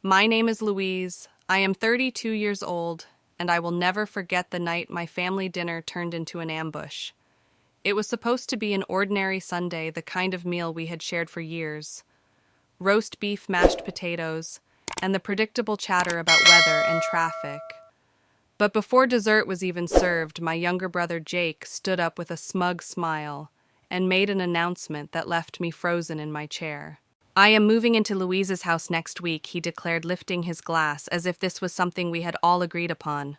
My name is Louise. I am 32 years old, and I will never forget the night my family dinner turned into an ambush. It was supposed to be an ordinary Sunday, the kind of meal we had shared for years. Roast beef, mashed potatoes, and the predictable chatter about weather and traffic. But before dessert was even served, my younger brother Jake stood up with a smug smile and made an announcement that left me frozen in my chair. "I am moving into Louise's house next week," he declared, lifting his glass as if this was something we had all agreed upon.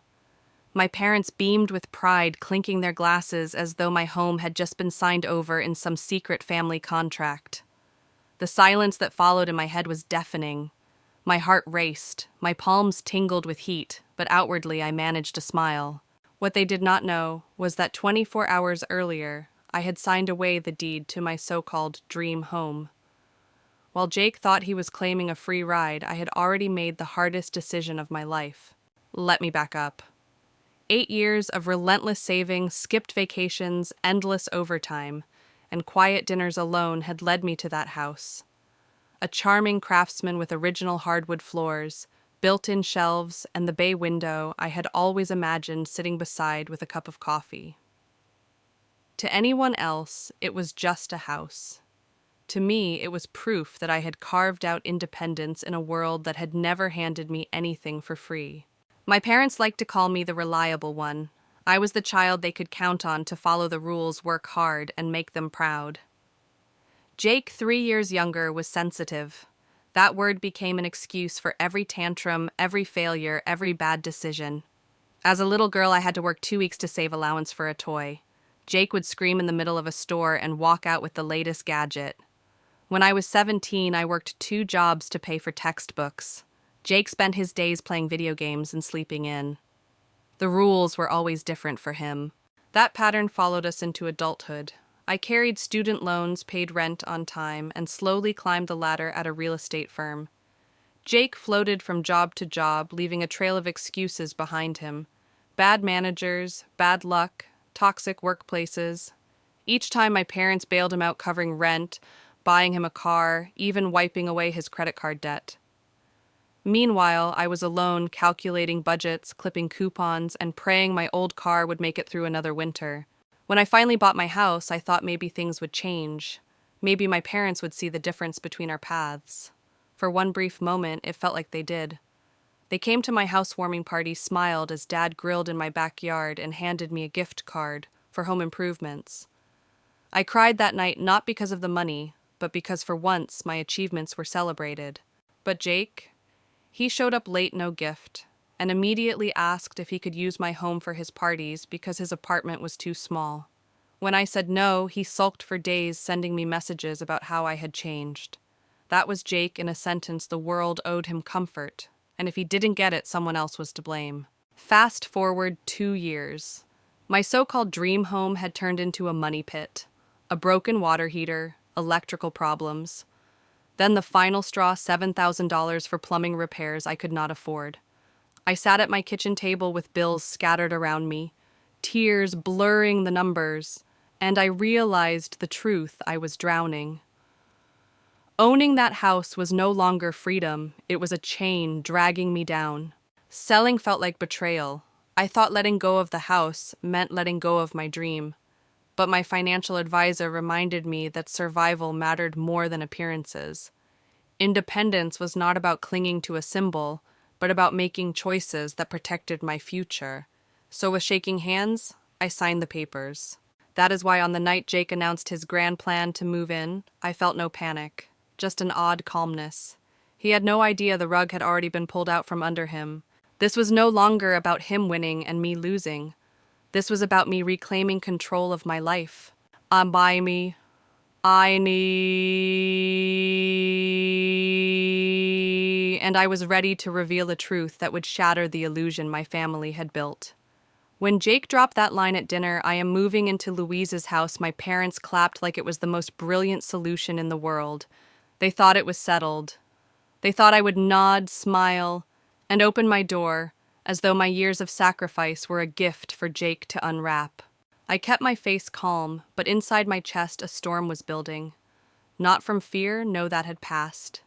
My parents beamed with pride, clinking their glasses as though my home had just been signed over in some secret family contract. The silence that followed in my head was deafening. My heart raced, my palms tingled with heat, but outwardly I managed to smile. What they did not know was that 24 hours earlier, I had signed away the deed to my so-called dream home. While Jake thought he was claiming a free ride, I had already made the hardest decision of my life. Let me back up. 8 years of relentless saving, skipped vacations, endless overtime, and quiet dinners alone had led me to that house. A charming craftsman with original hardwood floors, built-in shelves, and the bay window I had always imagined sitting beside with a cup of coffee. To anyone else, it was just a house. To me, it was proof that I had carved out independence in a world that had never handed me anything for free. My parents liked to call me the reliable one. I was the child they could count on to follow the rules, work hard, and make them proud. Jake, 3 years younger, was sensitive. That word became an excuse for every tantrum, every failure, every bad decision. As a little girl, I had to work 2 weeks to save allowance for a toy. Jake would scream in the middle of a store and walk out with the latest gadget. When I was 17, I worked 2 jobs to pay for textbooks. Jake spent his days playing video games and sleeping in. The rules were always different for him. That pattern followed us into adulthood. I carried student loans, paid rent on time, and slowly climbed the ladder at a real estate firm. Jake floated from job to job, leaving a trail of excuses behind him. Bad managers, bad luck, toxic workplaces. Each time my parents bailed him out covering rent, buying him a car, even wiping away his credit card debt. Meanwhile, I was alone, calculating budgets, clipping coupons, and praying my old car would make it through another winter. When I finally bought my house, I thought maybe things would change. Maybe my parents would see the difference between our paths. For one brief moment, it felt like they did. They came to my housewarming party, smiled as Dad grilled in my backyard, and handed me a gift card for home improvements. I cried that night not because of the money, but because for once my achievements were celebrated. But Jake, he showed up late, no gift, and immediately asked if he could use my home for his parties because his apartment was too small. When I said no, he sulked for days, sending me messages about how I had changed. That was Jake in a sentence. The world owed him comfort, and if he didn't get it, someone else was to blame. Fast forward 2 years. My so-called dream home had turned into a money pit. A broken water heater, electrical problems. Then the final straw, $7,000 for plumbing repairs I could not afford. I sat at my kitchen table with bills scattered around me, tears blurring the numbers, and I realized the truth: I was drowning. Owning that house was no longer freedom, it was a chain dragging me down. Selling felt like betrayal. I thought letting go of the house meant letting go of my dream. But my financial advisor reminded me that survival mattered more than appearances. Independence was not about clinging to a symbol, but about making choices that protected my future. So with shaking hands, I signed the papers. That is why on the night Jake announced his grand plan to move in, I felt no panic, just an odd calmness. He had no idea the rug had already been pulled out from under him. This was no longer about him winning and me losing. This was about me reclaiming control of my life. By me, I need... And I was ready to reveal a truth that would shatter the illusion my family had built. When Jake dropped that line at dinner, "I am moving into Louise's house," my parents clapped like it was the most brilliant solution in the world. They thought it was settled. They thought I would nod, smile, and open my door, as though my years of sacrifice were a gift for Jake to unwrap. I kept my face calm, but inside my chest a storm was building. Not from fear, no, that had passed.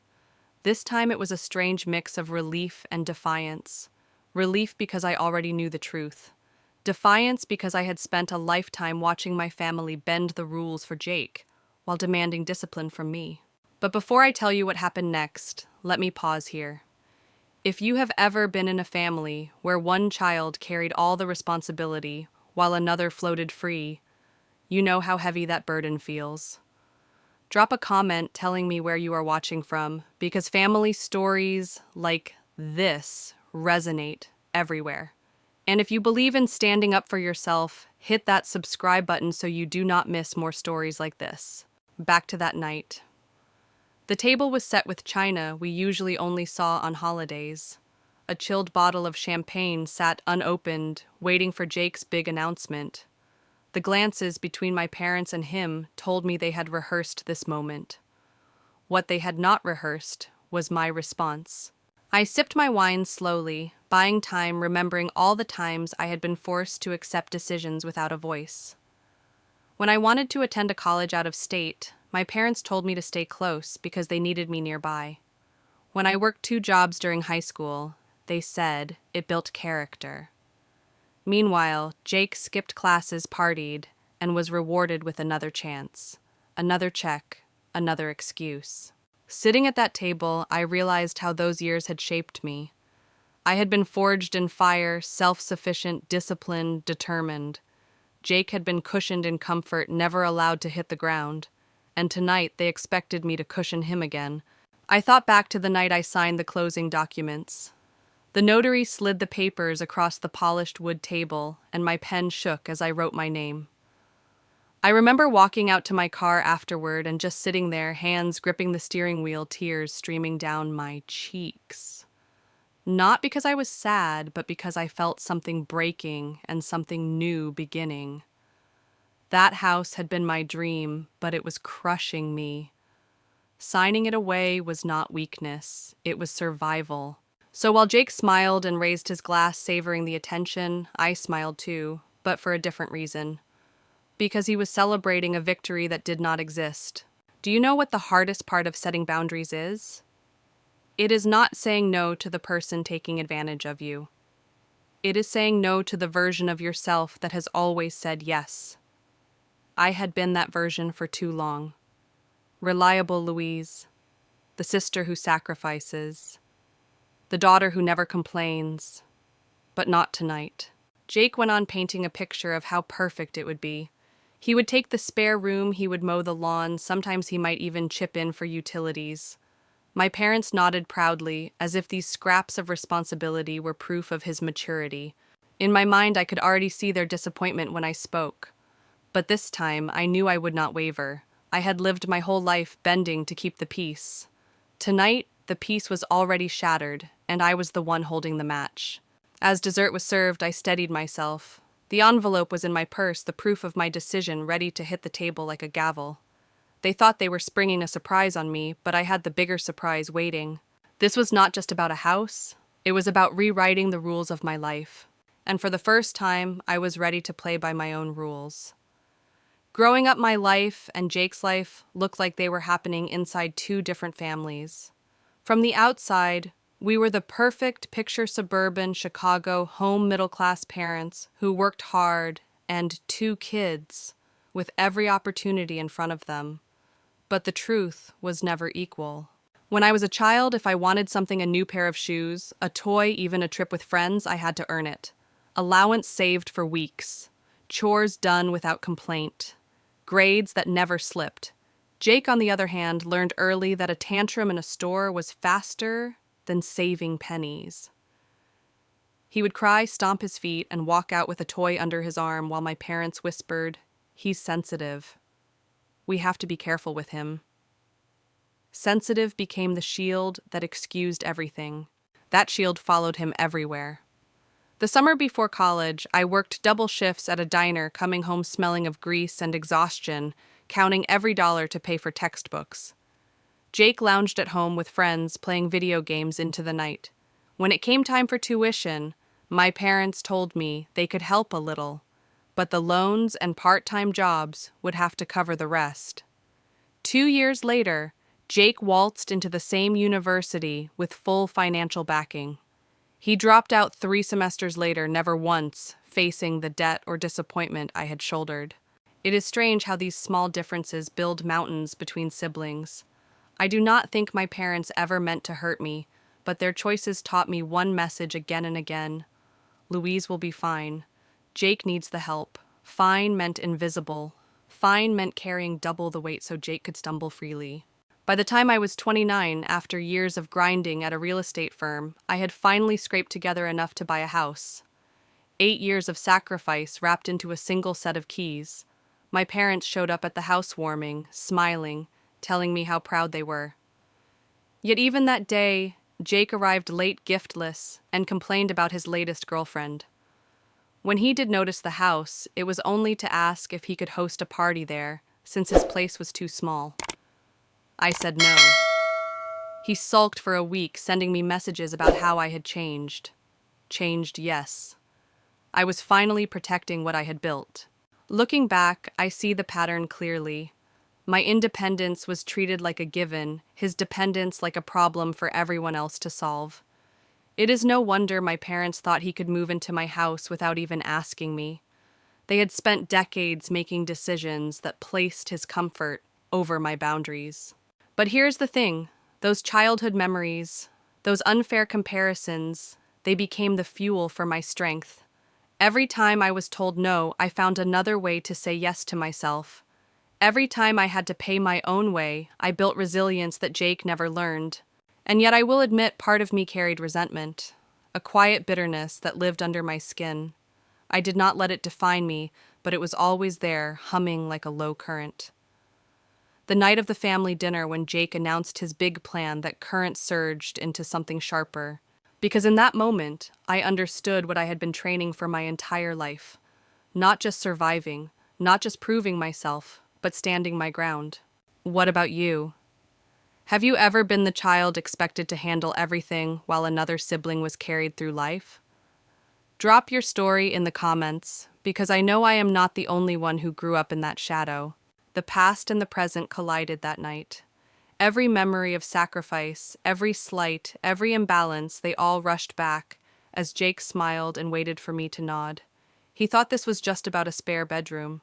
This time it was a strange mix of relief and defiance. Relief because I already knew the truth. Defiance because I had spent a lifetime watching my family bend the rules for Jake, while demanding discipline from me. But before I tell you what happened next, let me pause here. If you have ever been in a family where one child carried all the responsibility while another floated free, you know how heavy that burden feels. Drop a comment telling me where you are watching from, because family stories like this resonate everywhere. And if you believe in standing up for yourself, hit that subscribe button so you do not miss more stories like this. Back to that night. The table was set with china we usually only saw on holidays. A chilled bottle of champagne sat unopened, waiting for Jake's big announcement. The glances between my parents and him told me they had rehearsed this moment. What they had not rehearsed was my response. I sipped my wine slowly, buying time, remembering all the times I had been forced to accept decisions without a voice. When I wanted to attend a college out of state, my parents told me to stay close because they needed me nearby. When I worked 2 jobs during high school, they said it built character. Meanwhile, Jake skipped classes, partied, and was rewarded with another chance, another check, another excuse. Sitting at that table, I realized how those years had shaped me. I had been forged in fire, self-sufficient, disciplined, determined. Jake had been cushioned in comfort, never allowed to hit the ground. And tonight they expected me to cushion him again. I thought back to the night I signed the closing documents. The notary slid the papers across the polished wood table, and my pen shook as I wrote my name. I remember walking out to my car afterward and just sitting there, hands gripping the steering wheel, tears streaming down my cheeks. Not because I was sad, but because I felt something breaking and something new beginning. That house had been my dream, but it was crushing me. Signing it away was not weakness, it was survival. So while Jake smiled and raised his glass, savoring the attention, I smiled too, but for a different reason. Because he was celebrating a victory that did not exist. Do you know what the hardest part of setting boundaries is? It is not saying no to the person taking advantage of you. It is saying no to the version of yourself that has always said yes. I had been that version for too long. Reliable Louise, the sister who sacrifices, the daughter who never complains, but not tonight. Jake went on painting a picture of how perfect it would be. He would take the spare room, he would mow the lawn, sometimes he might even chip in for utilities. My parents nodded proudly, as if these scraps of responsibility were proof of his maturity. In my mind, I could already see their disappointment when I spoke. But this time, I knew I would not waver. I had lived my whole life bending to keep the peace. Tonight, the peace was already shattered, and I was the one holding the match. As dessert was served, I steadied myself. The envelope was in my purse, the proof of my decision, ready to hit the table like a gavel. They thought they were springing a surprise on me, but I had the bigger surprise waiting. This was not just about a house. It was about rewriting the rules of my life. And for the first time, I was ready to play by my own rules. Growing up, my life and Jake's life looked like they were happening inside 2 different families. From the outside, we were the perfect picture suburban Chicago home middle-class parents who worked hard and 2 kids with every opportunity in front of them. But the truth was never equal. When I was a child, if I wanted something, a new pair of shoes, a toy, even a trip with friends, I had to earn it. Allowance saved for weeks. Chores done without complaint. Grades that never slipped. Jake, on the other hand, learned early that a tantrum in a store was faster than saving pennies. He would cry, stomp his feet, and walk out with a toy under his arm while my parents whispered, "He's sensitive. We have to be careful with him." Sensitive became the shield that excused everything. That shield followed him everywhere. The summer before college, I worked double shifts at a diner, coming home smelling of grease and exhaustion, counting every dollar to pay for textbooks. Jake lounged at home with friends, playing video games into the night. When it came time for tuition, my parents told me they could help a little, but the loans and part-time jobs would have to cover the rest. 2 years later, Jake waltzed into the same university with full financial backing. He dropped out 3 semesters later, never once facing the debt or disappointment I had shouldered. It is strange how these small differences build mountains between siblings. I do not think my parents ever meant to hurt me, but their choices taught me one message again and again. Louise will be fine. Jake needs the help. Fine meant invisible. Fine meant carrying double the weight so Jake could stumble freely. By the time I was 29, after years of grinding at a real estate firm, I had finally scraped together enough to buy a house. 8 years of sacrifice wrapped into a single set of keys. My parents showed up at the housewarming, smiling, telling me how proud they were. Yet even that day, Jake arrived late giftless and complained about his latest girlfriend. When he did notice the house, it was only to ask if he could host a party there, since his place was too small. I said no. He sulked for a week, sending me messages about how I had changed. Changed, yes. I was finally protecting what I had built. Looking back, I see the pattern clearly. My independence was treated like a given, his dependence like a problem for everyone else to solve. It is no wonder my parents thought he could move into my house without even asking me. They had spent decades making decisions that placed his comfort over my boundaries. But here's the thing, those childhood memories, those unfair comparisons, they became the fuel for my strength. Every time I was told no, I found another way to say yes to myself. Every time I had to pay my own way, I built resilience that Jake never learned. And yet I will admit part of me carried resentment, a quiet bitterness that lived under my skin. I did not let it define me, but it was always there, humming like a low current. The night of the family dinner when Jake announced his big plan, that current surged into something sharper. Because in that moment, I understood what I had been training for my entire life. Not just surviving, not just proving myself, but standing my ground. What about you? Have you ever been the child expected to handle everything while another sibling was carried through life? Drop your story in the comments, because I know I am not the only one who grew up in that shadow. The past and the present collided that night. Every memory of sacrifice, every slight, every imbalance, they all rushed back as Jake smiled and waited for me to nod. He thought this was just about a spare bedroom.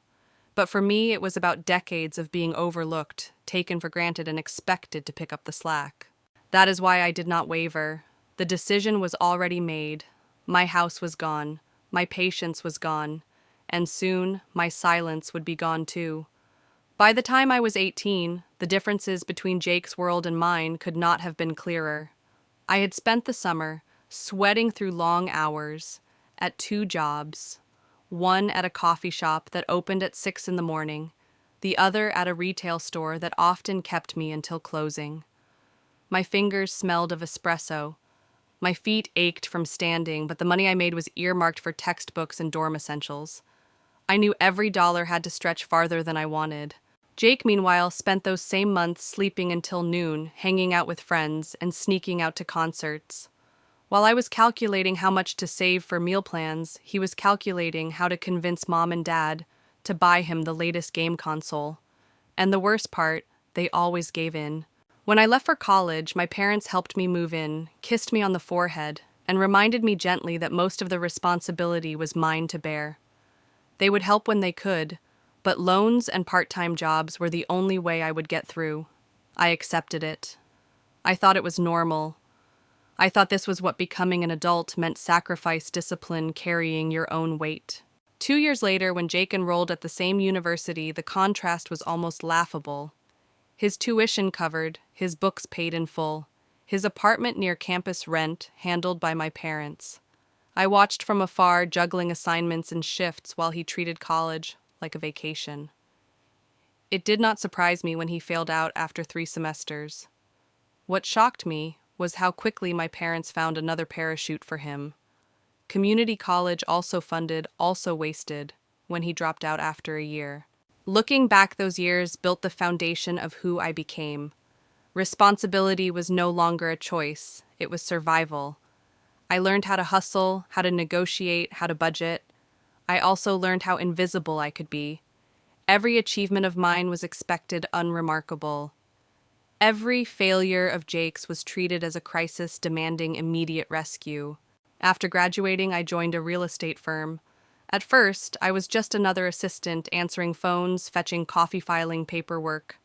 But for me, it was about decades of being overlooked, taken for granted, and expected to pick up the slack. That is why I did not waver. The decision was already made. My house was gone. My patience was gone. And soon, my silence would be gone too. By the time I was 18, the differences between Jake's world and mine could not have been clearer. I had spent the summer sweating through long hours at 2 jobs, one at a coffee shop that opened at 6 in the morning, the other at a retail store that often kept me until closing. My fingers smelled of espresso. My feet ached from standing, but the money I made was earmarked for textbooks and dorm essentials. I knew every dollar had to stretch farther than I wanted. Jake, meanwhile, spent those same months sleeping until noon, hanging out with friends, and sneaking out to concerts. While I was calculating how much to save for meal plans, he was calculating how to convince mom and dad to buy him the latest game console. And the worst part, they always gave in. When I left for college, my parents helped me move in, kissed me on the forehead, and reminded me gently that most of the responsibility was mine to bear. They would help when they could, but loans and part-time jobs were the only way I would get through. I accepted it. I thought it was normal. I thought this was what becoming an adult meant: sacrifice, discipline, carrying your own weight. 2 years later, when Jake enrolled at the same university, the contrast was almost laughable. His tuition covered, his books paid in full, his apartment near campus rent handled by my parents. I watched from afar, juggling assignments and shifts while he treated college like a vacation. It did not surprise me when he failed out after 3 semesters. What shocked me was how quickly my parents found another parachute for him. Community college, also funded, also wasted, when he dropped out after a year. Looking back, those years built the foundation of who I became. Responsibility was no longer a choice, it was survival. I learned how to hustle, how to negotiate, how to budget. I also learned how invisible I could be. Every achievement of mine was expected unremarkable. Every failure of Jake's was treated as a crisis demanding immediate rescue. After graduating, I joined a real estate firm. At first, I was just another assistant answering phones, fetching coffee filing paperwork.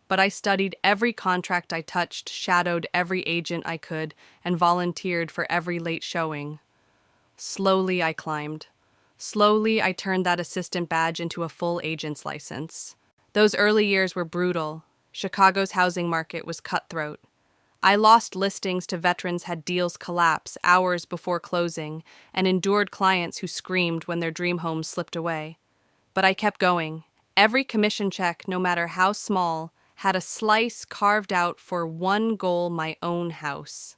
But I studied every contract I touched, shadowed every agent I could, and volunteered for every late showing. Slowly, I climbed. Slowly, I turned that assistant badge into a full agent's license. Those early years were brutal. Chicago's housing market was cutthroat. I lost listings to veterans, had deals collapse hours before closing, and endured clients who screamed when their dream homes slipped away. But I kept going. Every commission check, no matter how small, had a slice carved out for one goal: my own house.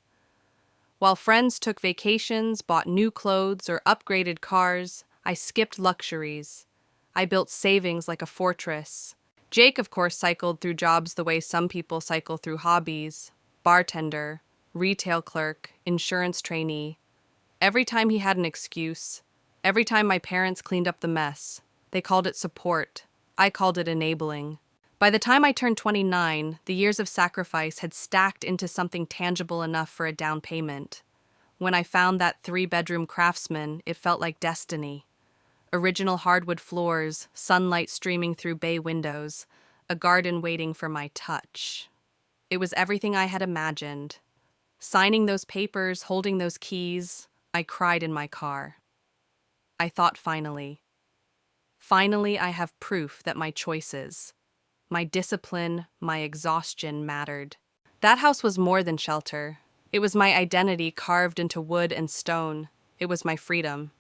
While friends took vacations, bought new clothes, or upgraded cars, I skipped luxuries. I built savings like a fortress. Jake, of course, cycled through jobs the way some people cycle through hobbies: bartender, retail clerk, insurance trainee. Every time he had an excuse, every time my parents cleaned up the mess, they called it support. I called it enabling. By the time I turned 29, the years of sacrifice had stacked into something tangible enough for a down payment. When I found that 3-bedroom Craftsman, it felt like destiny. Original hardwood floors, sunlight streaming through bay windows, a garden waiting for my touch. It was everything I had imagined. Signing those papers, holding those keys, I cried in my car. I thought finally. Finally, I have proof that my choices, my discipline, my exhaustion mattered. That house was more than shelter. It was my identity carved into wood and stone. It was my freedom.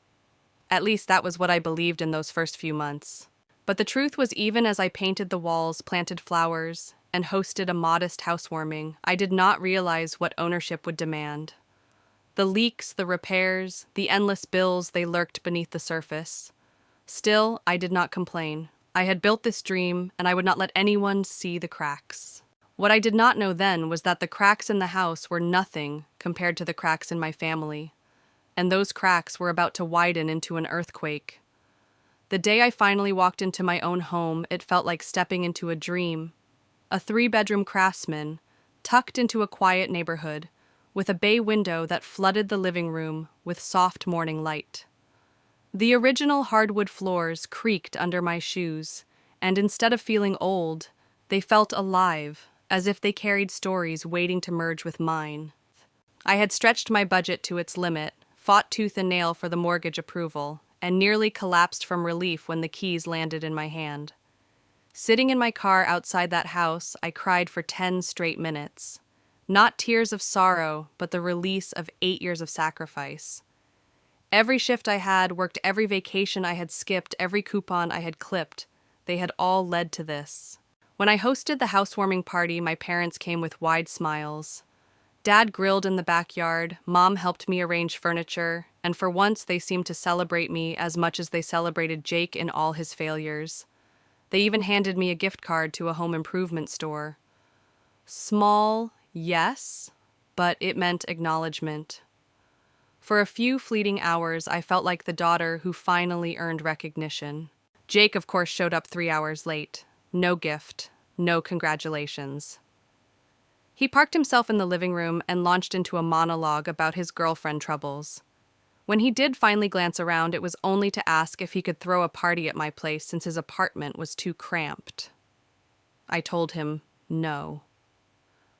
At least that was what I believed in those first few months. But the truth was, even as I painted the walls, planted flowers, and hosted a modest housewarming, I did not realize what ownership would demand. The leaks, the repairs, the endless bills, they lurked beneath the surface. Still, I did not complain. I had built this dream, and I would not let anyone see the cracks. What I did not know then was that the cracks in the house were nothing compared to the cracks in my family, and those cracks were about to widen into an earthquake. The day I finally walked into my own home, it felt like stepping into a dream. A 3-bedroom Craftsman, tucked into a quiet neighborhood, with a bay window that flooded the living room with soft morning light. The original hardwood floors creaked under my shoes, and instead of feeling old, they felt alive, as if they carried stories waiting to merge with mine. I had stretched my budget to its limit, fought tooth and nail for the mortgage approval, and nearly collapsed from relief when the keys landed in my hand. Sitting in my car outside that house, I cried for 10 straight minutes. Not tears of sorrow, but the release of 8 years of sacrifice. Every shift I had worked, every vacation I had skipped, every coupon I had clipped, they had all led to this. When I hosted the housewarming party, my parents came with wide smiles. Dad grilled in the backyard, Mom helped me arrange furniture, and for once they seemed to celebrate me as much as they celebrated Jake in all his failures. They even handed me a gift card to a home improvement store. Small, yes, but it meant acknowledgement. For a few fleeting hours, I felt like the daughter who finally earned recognition. Jake, of course, showed up 3 hours late. No gift, no congratulations. He parked himself in the living room and launched into a monologue about his girlfriend troubles. When he did finally glance around, it was only to ask if he could throw a party at my place since his apartment was too cramped. I told him no.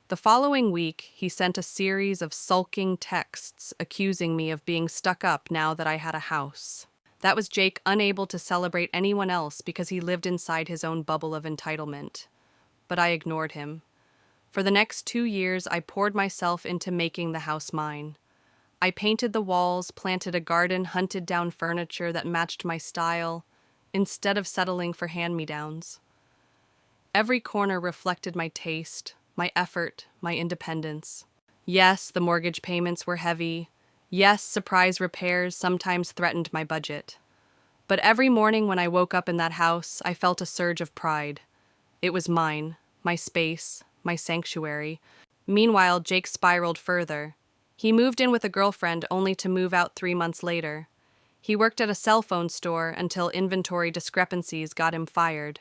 The following week, he sent a series of sulking texts accusing me of being stuck up now that I had a house. That was Jake unable to celebrate anyone else because he lived inside his own bubble of entitlement. But I ignored him. For the next 2 years, I poured myself into making the house mine. I painted the walls, planted a garden, hunted down furniture that matched my style, instead of settling for hand-me-downs. Every corner reflected my taste, my effort, my independence. Yes, the mortgage payments were heavy. Yes, surprise repairs sometimes threatened my budget. But every morning when I woke up in that house, I felt a surge of pride. It was mine, my space, my sanctuary. Meanwhile, Jake spiraled further. He moved in with a girlfriend only to move out 3 months later. He worked at a cell phone store until inventory discrepancies got him fired.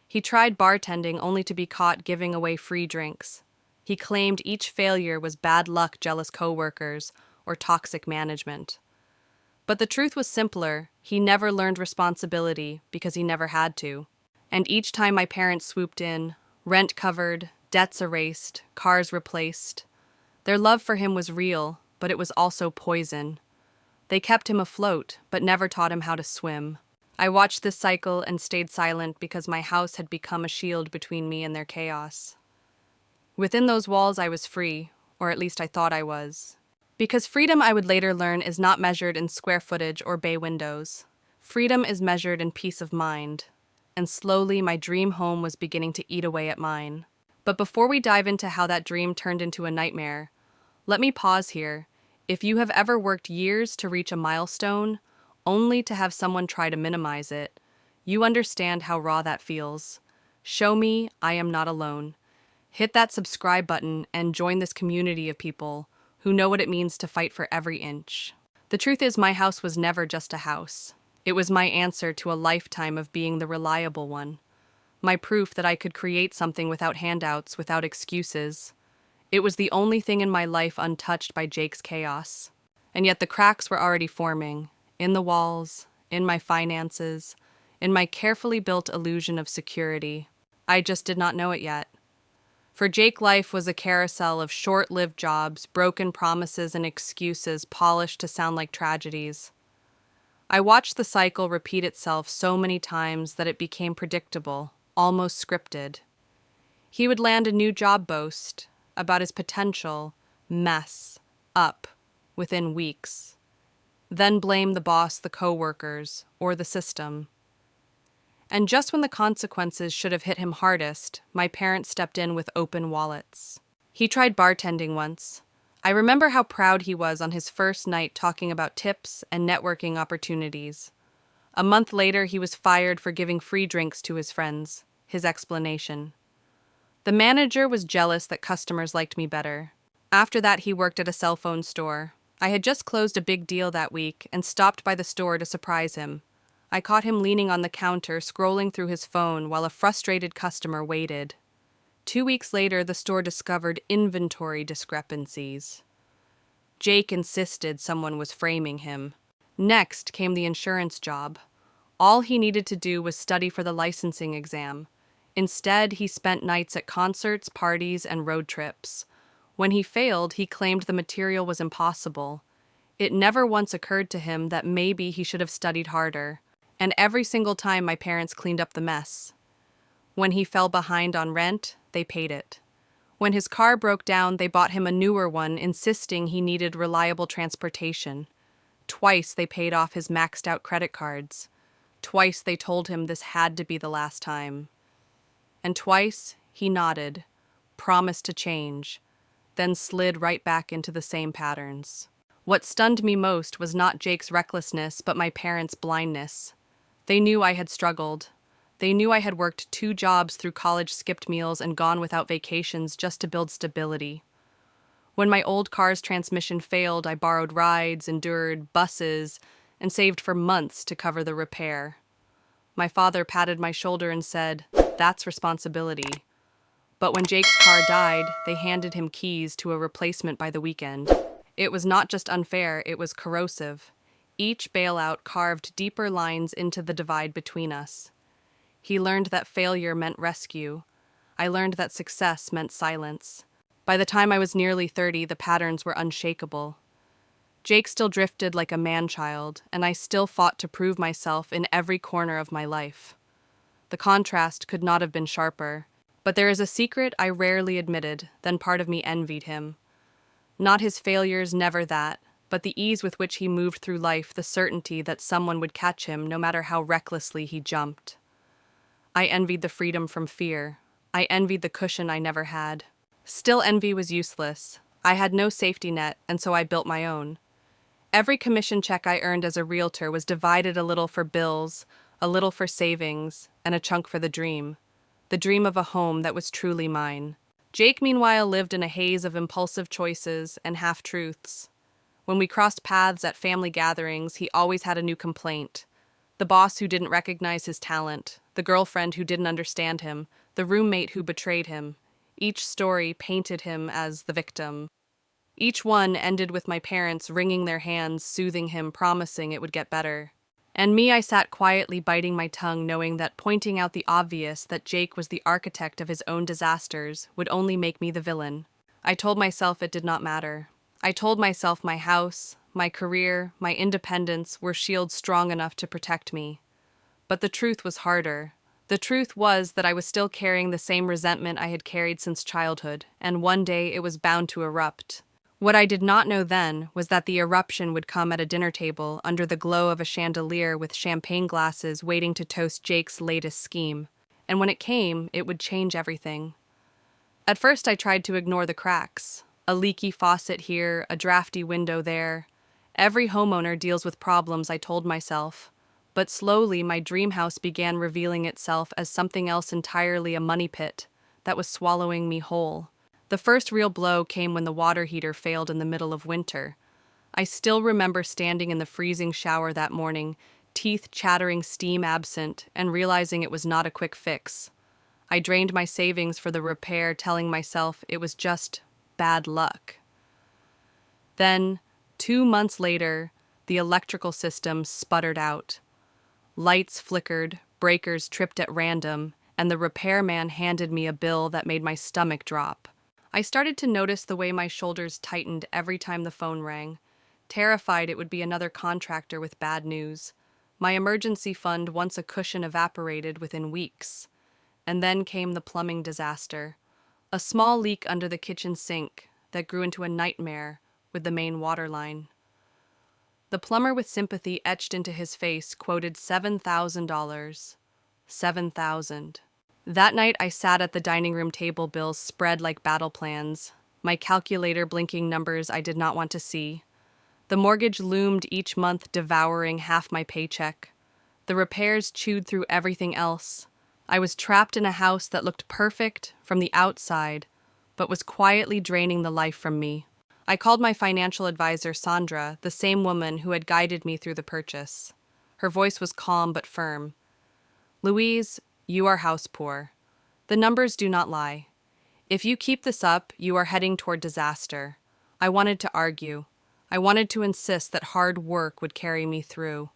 He tried bartending only to be caught giving away free drinks. He claimed each failure was bad luck, jealous coworkers, or toxic management. But the truth was simpler. He never learned responsibility because he never had to. And each time my parents swooped in, rent covered, debts erased, cars replaced, their love for him was real, but it was also poison. They kept him afloat, but never taught him how to swim. I watched this cycle and stayed silent because my house had become a shield between me and their chaos. Within those walls I was free, or at least I thought I was. Because freedom, I would later learn, is not measured in square footage or bay windows. Freedom is measured in peace of mind. And slowly my dream home was beginning to eat away at mine. But before we dive into how that dream turned into a nightmare, let me pause here. If you have ever worked years to reach a milestone, only to have someone try to minimize it, you understand how raw that feels. Show me I am not alone. Hit that subscribe button and join this community of people who know what it means to fight for every inch. The truth is, my house was never just a house. It was my answer to a lifetime of being the reliable one. My proof that I could create something without handouts, without excuses. It was the only thing in my life untouched by Jake's chaos. And yet the cracks were already forming. In the walls, in my finances, in my carefully built illusion of security. I just did not know it yet. For Jake, life was a carousel of short-lived jobs, broken promises and excuses polished to sound like tragedies. I watched the cycle repeat itself so many times that it became predictable, almost scripted. He would land a new job boast about his potential, mess up within weeks, then blame the boss, the coworkers, or the system. And just when the consequences should have hit him hardest, my parents stepped in with open wallets. He tried bartending once. I remember how proud he was on his first night talking about tips and networking opportunities. A month later, he was fired for giving free drinks to his friends. His explanation: the manager was jealous that customers liked me better. After that, he worked at a cell phone store. I had just closed a big deal that week and stopped by the store to surprise him. I caught him leaning on the counter, scrolling through his phone while a frustrated customer waited. 2 weeks later, the store discovered inventory discrepancies. Jake insisted someone was framing him. Next came the insurance job. All he needed to do was study for the licensing exam. Instead, he spent nights at concerts, parties, and road trips. When he failed, he claimed the material was impossible. It never once occurred to him that maybe he should have studied harder. And every single time my parents cleaned up the mess. When he fell behind on rent, they paid it. When his car broke down, they bought him a newer one, insisting he needed reliable transportation. Twice they paid off his maxed-out credit cards. Twice they told him this had to be the last time. And twice he nodded, promised to change, then slid right back into the same patterns. What stunned me most was not Jake's recklessness, but my parents' blindness. They knew I had struggled. They knew I had worked 2 jobs through college, skipped meals, and gone without vacations just to build stability. When my old car's transmission failed, I borrowed rides, endured buses, and saved for months to cover the repair. My father patted my shoulder and said, "That's responsibility." But when Jake's car died, they handed him keys to a replacement by the weekend. It was not just unfair, it was corrosive. Each bailout carved deeper lines into the divide between us. He learned that failure meant rescue. I learned that success meant silence. By the time I was nearly 30, the patterns were unshakable. Jake still drifted like a man-child, and I still fought to prove myself in every corner of my life. The contrast could not have been sharper, but there is a secret I rarely admitted, then part of me envied him. Not his failures, never that, but the ease with which he moved through life, the certainty that someone would catch him no matter how recklessly he jumped. I envied the freedom from fear. I envied the cushion I never had. Still, envy was useless. I had no safety net, and so I built my own. Every commission check I earned as a realtor was divided a little for bills, a little for savings, and a chunk for the dream of a home that was truly mine. Jake, meanwhile, lived in a haze of impulsive choices and half-truths. When we crossed paths at family gatherings, he always had a new complaint. The boss who didn't recognize his talent, the girlfriend who didn't understand him, the roommate who betrayed him. Each story painted him as the victim. Each one ended with my parents wringing their hands, soothing him, promising it would get better. And me, I sat quietly biting my tongue, knowing that pointing out the obvious, that Jake was the architect of his own disasters, would only make me the villain. I told myself it did not matter. I told myself my house, my career, my independence were shields strong enough to protect me. But the truth was harder. The truth was that I was still carrying the same resentment I had carried since childhood, and one day it was bound to erupt. What I did not know then was that the eruption would come at a dinner table under the glow of a chandelier with champagne glasses waiting to toast Jake's latest scheme. And when it came, it would change everything. At first I tried to ignore the cracks. A leaky faucet here, a drafty window there. Every homeowner deals with problems, I told myself. But slowly my dream house began revealing itself as something else entirely, a money pit that was swallowing me whole. The first real blow came when the water heater failed in the middle of winter. I still remember standing in the freezing shower that morning, teeth chattering, steam absent, and realizing it was not a quick fix. I drained my savings for the repair, telling myself it was just bad luck. Then, 2 months later, the electrical system sputtered out. Lights flickered, breakers tripped at random, and the repairman handed me a bill that made my stomach drop. I started to notice the way my shoulders tightened every time the phone rang, terrified it would be another contractor with bad news. My emergency fund, once a cushion, evaporated within weeks. And then came the plumbing disaster. A small leak under the kitchen sink that grew into a nightmare with the main water line. The plumber, with sympathy etched into his face, quoted $7,000. $7,000. That night I sat at the dining room table, bills spread like battle plans, my calculator blinking numbers I did not want to see. The mortgage loomed each month, devouring half my paycheck. The repairs chewed through everything else. I was trapped in a house that looked perfect from the outside, but was quietly draining the life from me. I called my financial advisor, Sandra, the same woman who had guided me through the purchase. Her voice was calm but firm. "Louise, you are house poor. The numbers do not lie. If you keep this up, you are heading toward disaster." I wanted to argue. I wanted to insist that hard work would carry me through.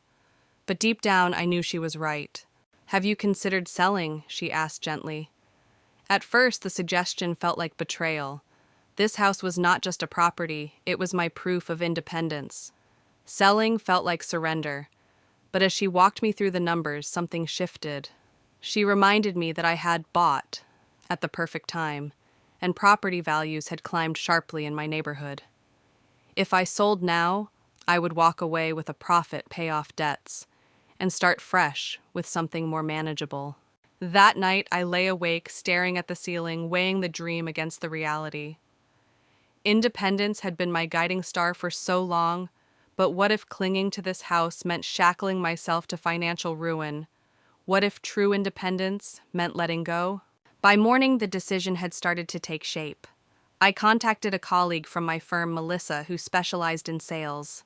But deep down, I knew she was right. "Have you considered selling?" she asked gently. At first, the suggestion felt like betrayal. This house was not just a property, it was my proof of independence. Selling felt like surrender. But as she walked me through the numbers, something shifted. She reminded me that I had bought at the perfect time, and property values had climbed sharply in my neighborhood. If I sold now, I would walk away with a profit, pay off debts, and start fresh with something more manageable. That night, I lay awake, staring at the ceiling, weighing the dream against the reality. Independence had been my guiding star for so long, but what if clinging to this house meant shackling myself to financial ruin? What if true independence meant letting go? By morning, the decision had started to take shape. I contacted a colleague from my firm, Melissa, who specialized in sales.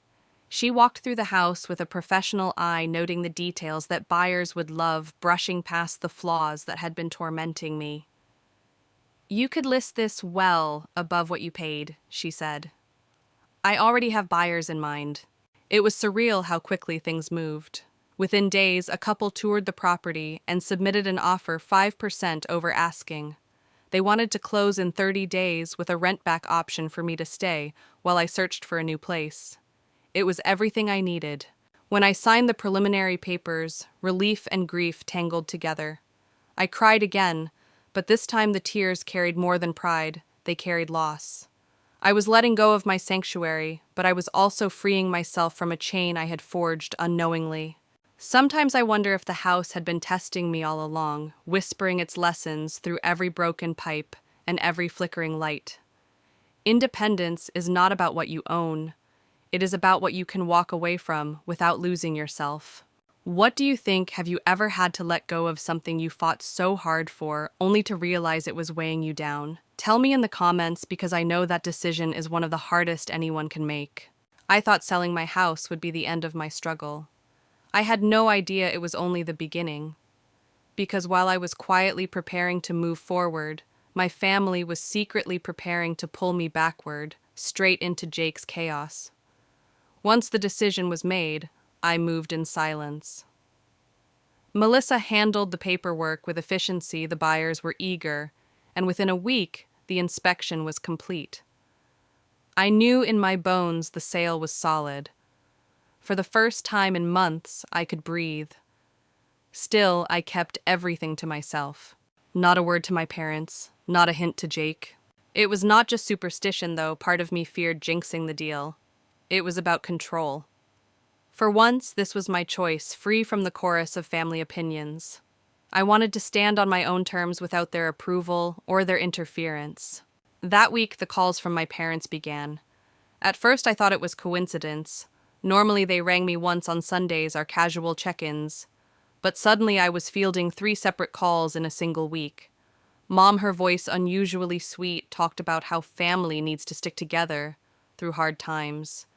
She walked through the house with a professional eye, noting the details that buyers would love, brushing past the flaws that had been tormenting me. "You could list this well above what you paid," she said. "I already have buyers in mind." It was surreal how quickly things moved. Within days, a couple toured the property and submitted an offer 5% over asking. They wanted to close in 30 days with a rent-back option for me to stay while I searched for a new place. It was everything I needed. When I signed the preliminary papers, relief and grief tangled together. I cried again, but this time the tears carried more than pride, they carried loss. I was letting go of my sanctuary, but I was also freeing myself from a chain I had forged unknowingly. Sometimes I wonder if the house had been testing me all along, whispering its lessons through every broken pipe and every flickering light. Independence is not about what you own. It is about what you can walk away from without losing yourself. What do you think? Have you ever had to let go of something you fought so hard for, only to realize it was weighing you down? Tell me in the comments, because I know that decision is one of the hardest anyone can make. I thought selling my house would be the end of my struggle. I had no idea it was only the beginning. Because while I was quietly preparing to move forward, My family was secretly preparing to pull me backward, straight into Jake's chaos. Once the decision was made, I moved in silence. Melissa handled the paperwork with efficiency. The buyers were eager, and within a week, the inspection was complete. I knew in my bones the sale was solid. For the first time in months, I could breathe. Still, I kept everything to myself. Not a word to my parents, not a hint to Jake. It was not just superstition, though. Part of me feared jinxing the deal. It was about control. For once, this was my choice, free from the chorus of family opinions. I wanted to stand on my own terms without their approval or their interference. That week, the calls from my parents began. At first, I thought it was coincidence. Normally, they rang me once on Sundays, our casual check-ins. But suddenly, I was fielding 3 separate calls in a single week. Mom, her voice unusually sweet, talked about how family needs to stick together through hard times.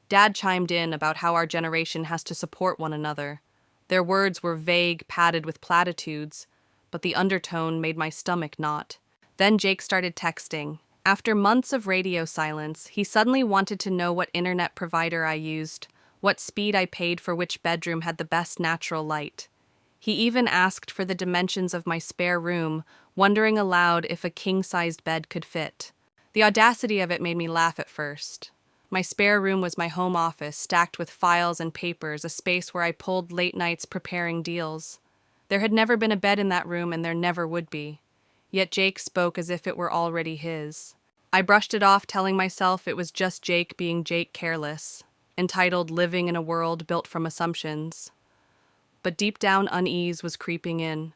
Dad chimed in about how our generation has to support one another. Their words were vague, padded with platitudes, but the undertone made my stomach knot. Then Jake started texting. After months of radio silence, he suddenly wanted to know what internet provider I used, what speed I paid for which bedroom had the best natural light. He even asked for the dimensions of my spare room, wondering aloud if a king-sized bed could fit. The audacity of it made me laugh at first. My spare room was my home office, stacked with files and papers, a space where I pulled late nights preparing deals. There had never been a bed in that room, and there never would be. Yet Jake spoke as if it were already his. I brushed it off, telling myself it was just Jake being Jake careless, entitled, living in a world built from assumptions. But deep down unease was creeping in.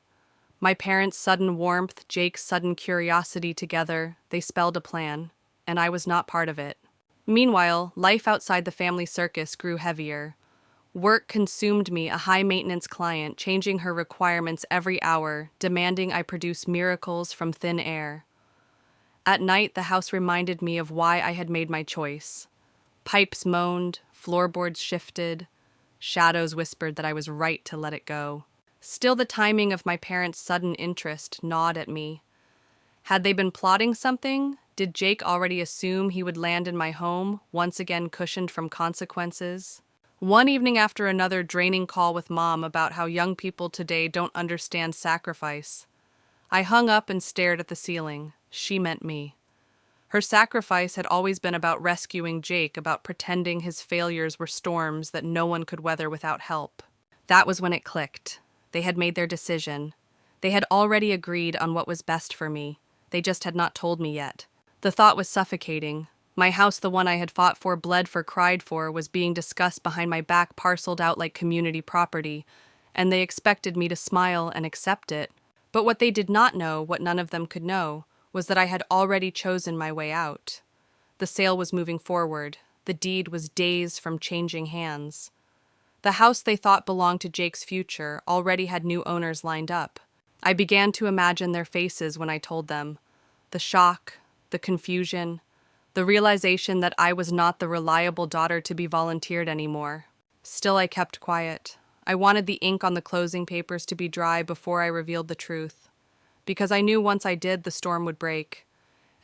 My parents' sudden warmth, Jake's sudden curiosity together, they spelled a plan, and I was not part of it. Meanwhile, life outside the family circus grew heavier. Work consumed me, a high-maintenance client, changing her requirements every hour, demanding I produce miracles from thin air. At night, the house reminded me of why I had made my choice. Pipes moaned, floorboards shifted, shadows whispered that I was right to let it go. Still, the timing of my parents' sudden interest gnawed at me. Had they been plotting something? Did Jake already assume he would land in my home, once again cushioned from consequences? One evening after another, draining call with Mom about how young people today don't understand sacrifice. I hung up and stared at the ceiling. She meant me. Her sacrifice had always been about rescuing Jake, about pretending his failures were storms that no one could weather without help. That was when it clicked. They had made their decision. They had already agreed on what was best for me. They just had not told me yet. The thought was suffocating. My house, the one I had fought for, bled for, cried for, was being discussed behind my back, parceled out like community property, and they expected me to smile and accept it. But what they did not know, what none of them could know, was that I had already chosen my way out. The sale was moving forward. The deed was days from changing hands. The house they thought belonged to Jake's future already had new owners lined up. I began to imagine their faces when I told them. The shock, the confusion, the realization that I was not the reliable daughter to be volunteered anymore. Still, I kept quiet. I wanted the ink on the closing papers to be dry before I revealed the truth, because I knew once I did, the storm would break.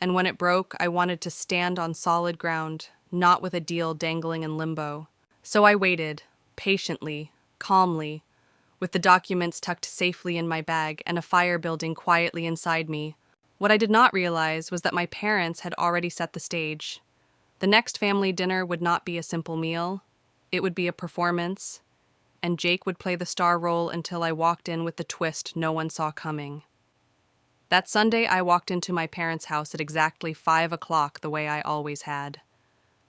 And when it broke, I wanted to stand on solid ground, not with a deal dangling in limbo. So I waited, patiently, calmly, with the documents tucked safely in my bag and a fire building quietly inside me. What I did not realize was that my parents had already set the stage. The next family dinner would not be a simple meal. It would be a performance, and Jake would play the star role until I walked in with the twist no one saw coming. That Sunday, I walked into my parents' house at exactly 5 o'clock, the way I always had.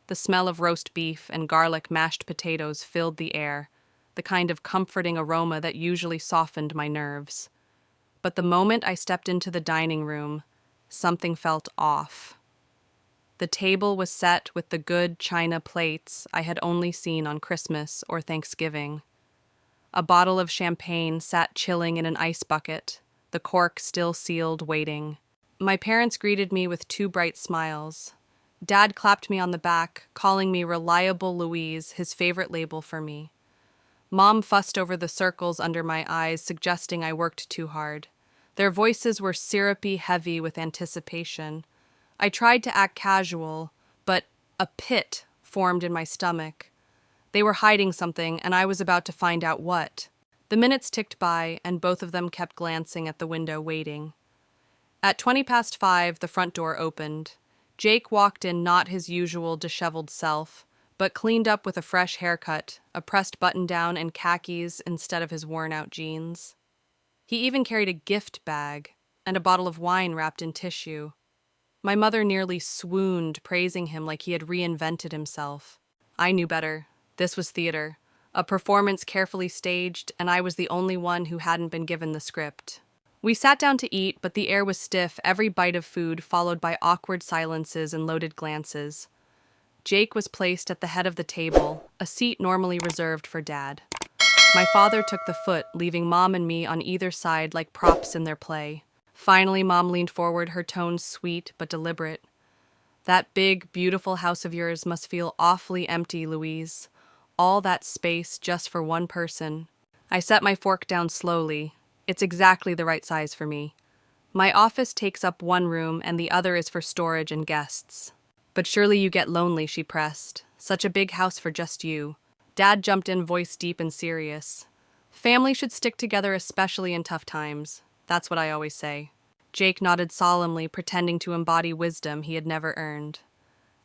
The smell of roast beef and garlic mashed potatoes filled the air, the kind of comforting aroma that usually softened my nerves. But the moment I stepped into the dining room, something felt off. The table was set with the good china plates I had only seen on Christmas or Thanksgiving. A bottle of champagne sat chilling in an ice bucket, the cork still sealed, waiting. My parents greeted me with 2 bright smiles. Dad clapped me on the back, calling me Reliable Louise, his favorite label for me. Mom fussed over the circles under my eyes, suggesting I worked too hard. Their voices were syrupy heavy with anticipation. I tried to act casual, but a pit formed in my stomach. They were hiding something, and I was about to find out what. The minutes ticked by, and both of them kept glancing at the window, waiting. At 5:20, the front door opened. Jake walked in not his usual disheveled self, but cleaned up with a fresh haircut, a pressed button-down, and khakis instead of his worn-out jeans. He even carried a gift bag and a bottle of wine wrapped in tissue. My mother nearly swooned, praising him like he had reinvented himself. I knew better. This was theater, a performance carefully staged, and I was the only one who hadn't been given the script. We sat down to eat, but the air was stiff, every bite of food followed by awkward silences and loaded glances. Jake was placed at the head of the table, a seat normally reserved for Dad. My father took the foot, leaving Mom and me on either side like props in their play. Finally, Mom leaned forward, her tone sweet but deliberate. "That big, beautiful house of yours must feel awfully empty, Louise. All that space just for one person." I set my fork down slowly. It's exactly the right size for me. My office takes up one room and the other is for storage and guests. "But surely you get lonely," she pressed. "Such a big house for just you." Dad jumped in, voice deep and serious. "Family should stick together, especially in tough times. That's what I always say." Jake nodded solemnly, pretending to embody wisdom he had never earned.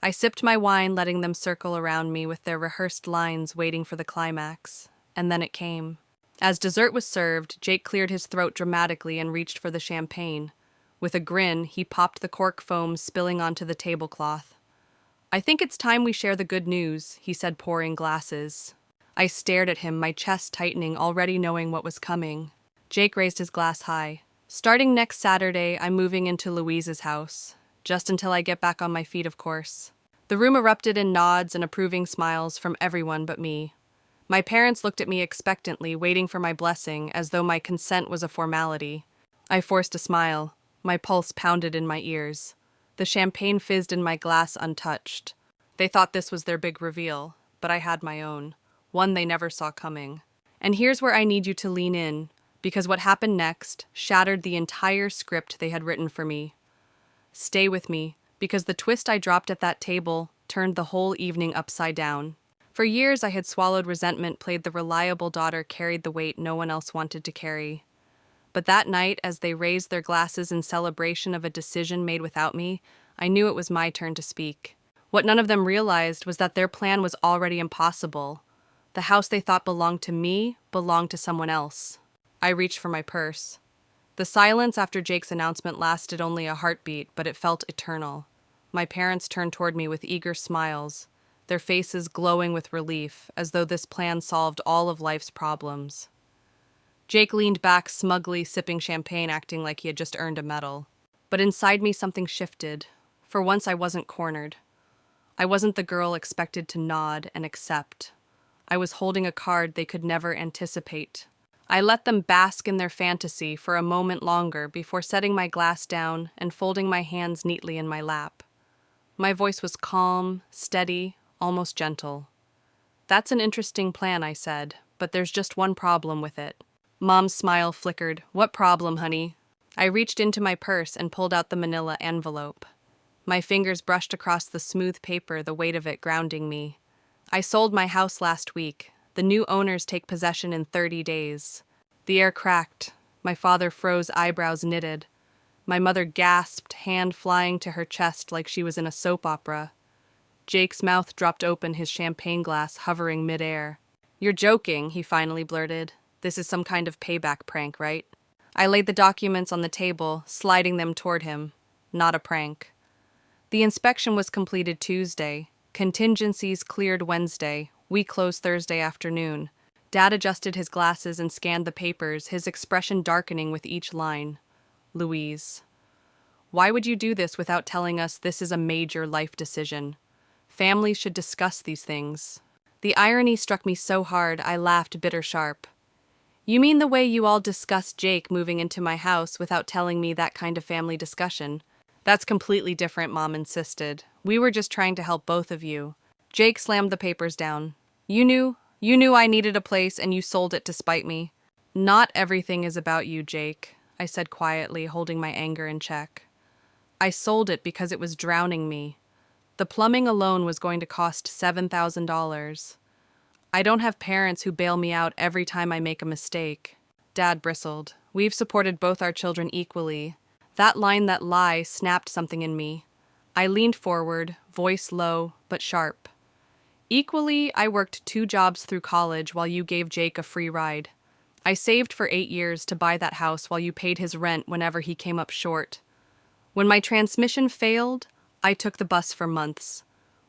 I sipped my wine, letting them circle around me with their rehearsed lines waiting for the climax. And then it came. As dessert was served, Jake cleared his throat dramatically and reached for the champagne. With a grin, he popped the cork foam, spilling onto the tablecloth. "I think it's time we share the good news," he said, pouring glasses. I stared at him, my chest tightening, already knowing what was coming. Jake raised his glass high. "Starting next Saturday, I'm moving into Louise's house. Just until I get back on my feet, of course." The room erupted in nods and approving smiles from everyone but me. My parents looked at me expectantly, waiting for my blessing, as though my consent was a formality. I forced a smile. My pulse pounded in my ears. The champagne fizzed in my glass untouched. They thought this was their big reveal, but I had my own, one they never saw coming. And here's where I need you to lean in, because what happened next shattered the entire script they had written for me. Stay with me, because the twist I dropped at that table turned the whole evening upside down. For years I had swallowed resentment, played the reliable daughter, carried the weight no one else wanted to carry. But that night, as they raised their glasses in celebration of a decision made without me, I knew it was my turn to speak. What none of them realized was that their plan was already impossible. The house they thought belonged to me belonged to someone else. I reached for my purse. The silence after Jake's announcement lasted only a heartbeat, but it felt eternal. My parents turned toward me with eager smiles, their faces glowing with relief, as though this plan solved all of life's problems. Jake leaned back, smugly sipping champagne, acting like he had just earned a medal. But inside me something shifted. For once I wasn't cornered. I wasn't the girl expected to nod and accept. I was holding a card they could never anticipate. I let them bask in their fantasy for a moment longer before setting my glass down and folding my hands neatly in my lap. My voice was calm, steady, almost gentle. "That's an interesting plan," I said, "but there's just one problem with it." Mom's smile flickered. "What problem, honey?" I reached into my purse and pulled out the manila envelope. My fingers brushed across the smooth paper, the weight of it grounding me. "I sold my house last week. The new owners take possession in 30 days. The air cracked. My father froze, eyebrows knitted. My mother gasped, hand flying to her chest like she was in a soap opera. Jake's mouth dropped open, his champagne glass hovering midair. "You're joking," he finally blurted. "This is some kind of payback prank, right?" I laid the documents on the table, sliding them toward him. Not a prank. The inspection was completed Tuesday. Contingencies cleared Wednesday. We closed Thursday afternoon. Dad adjusted his glasses and scanned the papers, his expression darkening with each line. "Louise, why would you do this without telling us this is a major life decision? Families should discuss these things." The irony struck me so hard, I laughed bitter sharp. "You mean the way you all discussed Jake moving into my house without telling me that kind of family discussion?" "That's completely different," Mom insisted. "We were just trying to help both of you." Jake slammed the papers down. You knew I needed a place and you sold it to spite me." "Not everything is about you, Jake. I said quietly, holding my anger in check. I sold it because it was drowning me. The plumbing alone was going to cost $7,000. I don't have parents who bail me out every time I make a mistake. Dad bristled. We've supported both our children equally. That line, that lie, snapped something in me. I leaned forward, voice low but sharp. Equally, I worked 2 jobs through college while you gave Jake a free ride. I saved for 8 years to buy that house while you paid his rent whenever he came up short. When my transmission failed, I took the bus for months.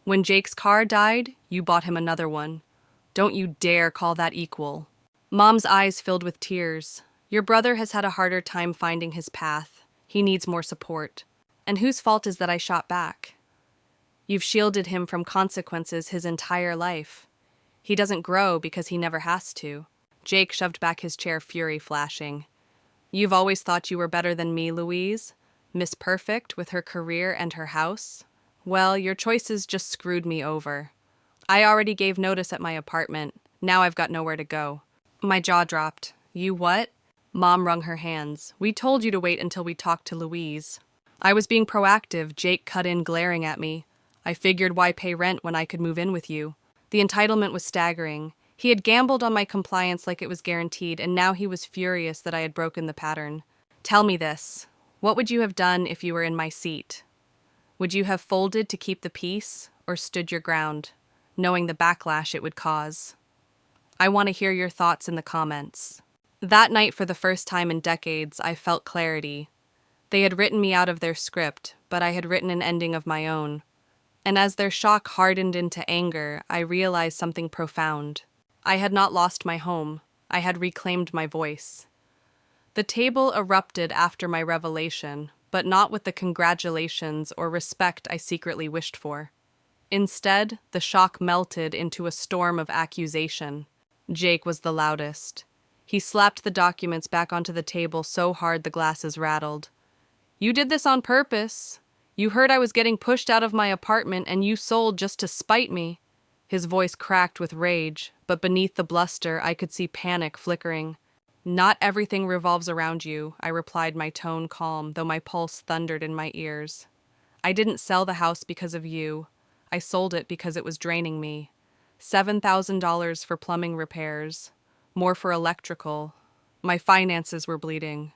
When Jake's car died, you bought him another one. Don't you dare call that equal. Mom's eyes filled with tears. Your brother has had a harder time finding his path. He needs more support. And whose fault is that I shot back? You've shielded him from consequences his entire life. He doesn't grow because he never has to. Jake shoved back his chair, fury flashing. You've always thought you were better than me, Louise? Miss Perfect with her career and her house? Well, your choices just screwed me over. I already gave notice at my apartment. Now I've got nowhere to go. My jaw dropped. You what? Mom wrung her hands. We told you to wait until we talked to Louise. I was being proactive, Jake cut in, glaring at me. I figured why pay rent when I could move in with you. The entitlement was staggering. He had gambled on my compliance like it was guaranteed, and now he was furious that I had broken the pattern. Tell me this. What would you have done if you were in my seat? Would you have folded to keep the peace, or stood your ground, knowing the backlash it would cause? I want to hear your thoughts in the comments. That night, for the first time in decades, I felt clarity. They had written me out of their script, but I had written an ending of my own. And as their shock hardened into anger, I realized something profound. I had not lost my home. I had reclaimed my voice. The table erupted after my revelation, but not with the congratulations or respect I secretly wished for. Instead, the shock melted into a storm of accusation. Jake was the loudest. He slapped the documents back onto the table so hard the glasses rattled. You did this on purpose. You heard I was getting pushed out of my apartment and you sold just to spite me. His voice cracked with rage, but beneath the bluster I could see panic flickering. Not everything revolves around you, I replied, my tone calm, though my pulse thundered in my ears. I didn't sell the house because of you. I sold it because it was draining me. $7,000 for plumbing repairs, more for electrical. My finances were bleeding.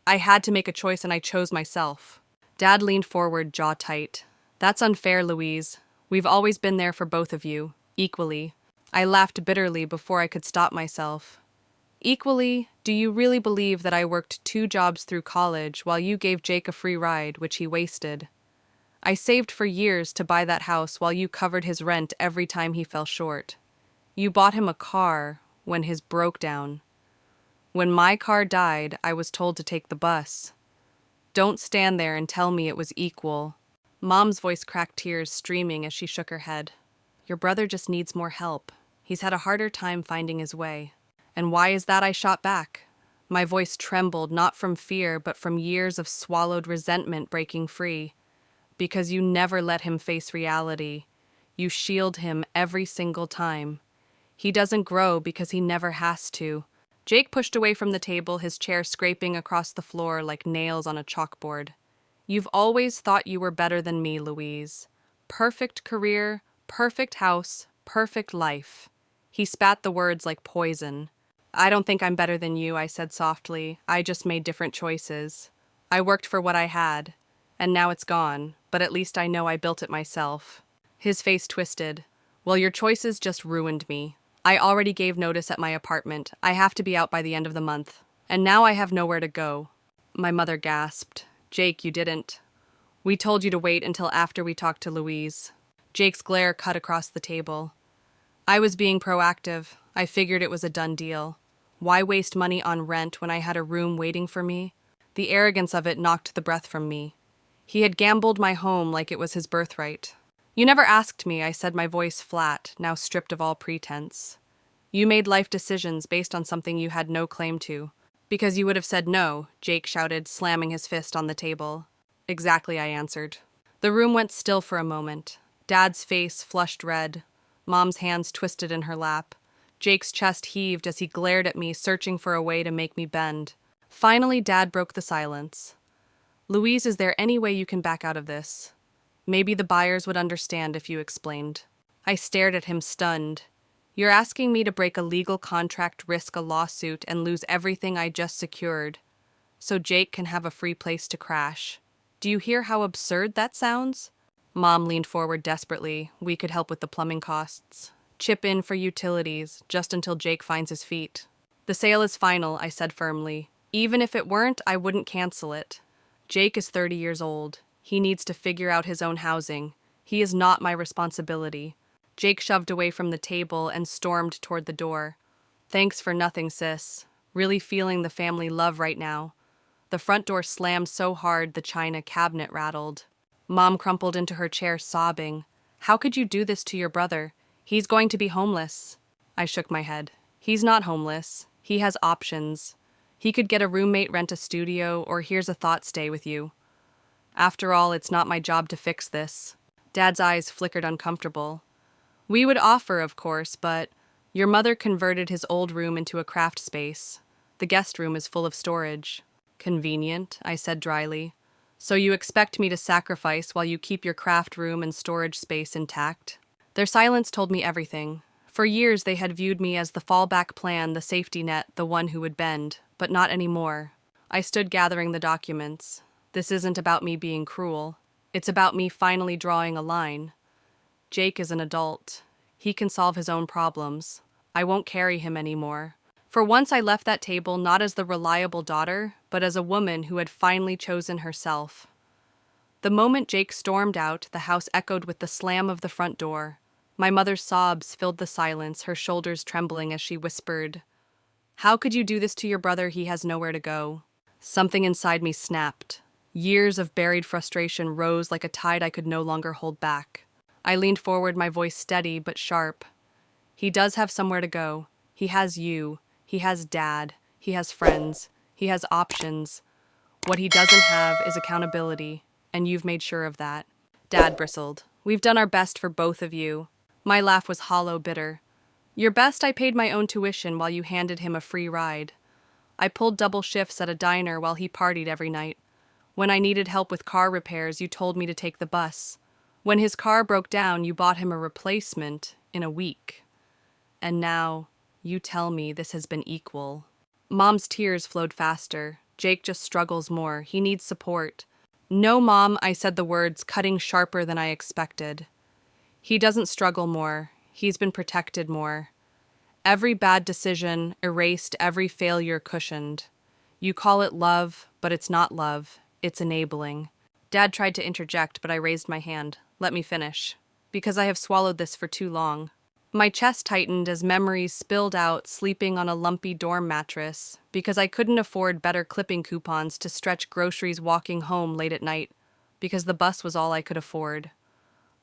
I had to make a choice and I chose myself. Dad leaned forward, jaw tight. That's unfair, Louise. We've always been there for both of you, equally. I laughed bitterly before I could stop myself. Equally, do you really believe that I worked 2 jobs through college while you gave Jake a free ride, which he wasted? I saved for years to buy that house while you covered his rent every time he fell short. You bought him a car when his broke down. When my car died, I was told to take the bus. Don't stand there and tell me it was equal. Mom's voice cracked, tears streaming as she shook her head. Your brother just needs more help. He's had a harder time finding his way. And why is that? I shot back. My voice trembled, not from fear, but from years of swallowed resentment breaking free. Because you never let him face reality. You shield him every single time. He doesn't grow because he never has to. Jake pushed away from the table, his chair scraping across the floor like nails on a chalkboard. You've always thought you were better than me, Louise. Perfect career, perfect house, perfect life. He spat the words like poison. I don't think I'm better than you, I said softly. I just made different choices. I worked for what I had, and now it's gone, but at least I know I built it myself. His face twisted. Well, your choices just ruined me. I already gave notice at my apartment. I have to be out by the end of the month. And now I have nowhere to go. My mother gasped. Jake, you didn't. We told you to wait until after we talked to Louise. Jake's glare cut across the table. I was being proactive. I figured it was a done deal. Why waste money on rent when I had a room waiting for me? The arrogance of it knocked the breath from me. He had gambled my home like it was his birthright. You never asked me, I said, my voice flat, now stripped of all pretense. You made life decisions based on something you had no claim to. Because you would have said no, Jake shouted, slamming his fist on the table. Exactly, I answered. The room went still for a moment. Dad's face flushed red. Mom's hands twisted in her lap. Jake's chest heaved as he glared at me, searching for a way to make me bend. Finally, Dad broke the silence. Louise, is there any way you can back out of this? Maybe the buyers would understand if you explained. I stared at him, stunned. You're asking me to break a legal contract, risk a lawsuit, and lose everything I just secured, so Jake can have a free place to crash. Do you hear how absurd that sounds? Mom leaned forward desperately. We could help with the plumbing costs. Chip in for utilities, just until Jake finds his feet. The sale is final, I said firmly. Even if it weren't, I wouldn't cancel it. Jake is 30 years old. He needs to figure out his own housing. He is not my responsibility. Jake shoved away from the table and stormed toward the door. Thanks for nothing, sis. Really feeling the family love right now. The front door slammed so hard the china cabinet rattled. Mom crumpled into her chair, sobbing. How could you do this to your brother? He's going to be homeless. I shook my head. He's not homeless. He has options. He could get a roommate, rent a studio, or here's a thought, stay with you. After all, it's not my job to fix this. Dad's eyes flickered uncomfortable. We would offer, of course, but your mother converted his old room into a craft space. The guest room is full of storage. Convenient, I said dryly. So you expect me to sacrifice while you keep your craft room and storage space intact? Their silence told me everything. For years they had viewed me as the fallback plan, the safety net, the one who would bend, but not anymore. I stood gathering the documents. This isn't about me being cruel. It's about me finally drawing a line. Jake is an adult. He can solve his own problems. I won't carry him anymore. For once I left that table not as the reliable daughter, but as a woman who had finally chosen herself. The moment Jake stormed out, the house echoed with the slam of the front door. My mother's sobs filled the silence, her shoulders trembling as she whispered, "How could you do this to your brother? He has nowhere to go." Something inside me snapped. Years of buried frustration rose like a tide I could no longer hold back. I leaned forward, my voice steady but sharp. He does have somewhere to go. He has you. He has Dad. He has friends. He has options. What he doesn't have is accountability, and you've made sure of that. Dad bristled. We've done our best for both of you. My laugh was hollow, bitter. Your best? I paid my own tuition while you handed him a free ride. I pulled double shifts at a diner while he partied every night. When I needed help with car repairs, you told me to take the bus. When his car broke down, you bought him a replacement in a week. And now, you tell me this has been equal. Mom's tears flowed faster. Jake just struggles more. He needs support. No, Mom, I said the words, cutting sharper than I expected. He doesn't struggle more. He's been protected more. Every bad decision erased, every failure cushioned. You call it love, but it's not love. It's enabling. Dad tried to interject, but I raised my hand. Let me finish. Because I have swallowed this for too long. My chest tightened as memories spilled out, sleeping on a lumpy dorm mattress, because I couldn't afford better clipping coupons to stretch groceries walking home late at night, because the bus was all I could afford.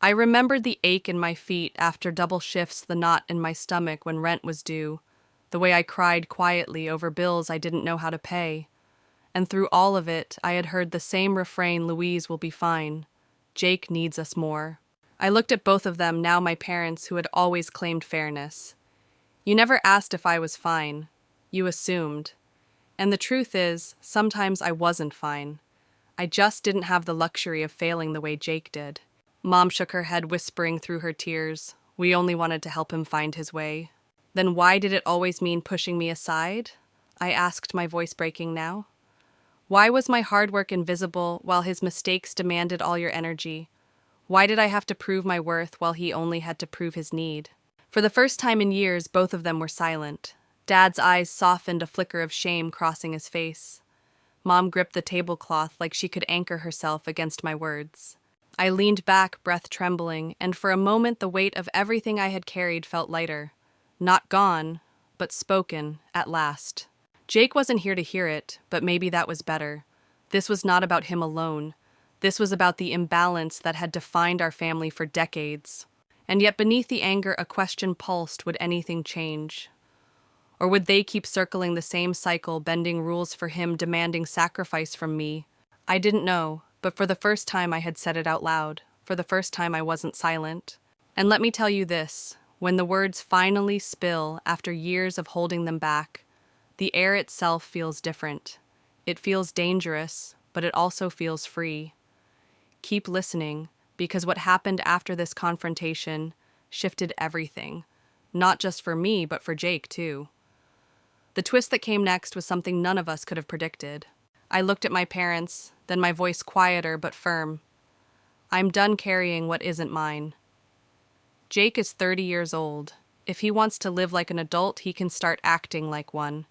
I remembered the ache in my feet after double shifts, the knot in my stomach when rent was due, the way I cried quietly over bills I didn't know how to pay. And through all of it, I had heard the same refrain, Louise will be fine. Jake needs us more. I looked at both of them, now my parents, who had always claimed fairness. You never asked if I was fine. You assumed. And the truth is, sometimes I wasn't fine. I just didn't have the luxury of failing the way Jake did. Mom shook her head, whispering through her tears, we only wanted to help him find his way. Then why did it always mean pushing me aside? I asked, my voice breaking now. Why was my hard work invisible while his mistakes demanded all your energy? Why did I have to prove my worth while he only had to prove his need? For the first time in years, both of them were silent. Dad's eyes softened, a flicker of shame crossing his face. Mom gripped the tablecloth like she could anchor herself against my words. I leaned back, breath trembling, and for a moment the weight of everything I had carried felt lighter. Not gone, but spoken, at last. Jake wasn't here to hear it, but maybe that was better. This was not about him alone. This was about the imbalance that had defined our family for decades. And yet beneath the anger, a question pulsed, would anything change? Or would they keep circling the same cycle, bending rules for him, demanding sacrifice from me? I didn't know, but for the first time I had said it out loud. For the first time I wasn't silent. And let me tell you this, when the words finally spill after years of holding them back, the air itself feels different. It feels dangerous, but it also feels free. Keep listening, because what happened after this confrontation shifted everything. Not just for me, but for Jake, too. The twist that came next was something none of us could have predicted. I looked at my parents, then my voice quieter but firm. I'm done carrying what isn't mine. Jake is 30 years old. If he wants to live like an adult, he can start acting like one.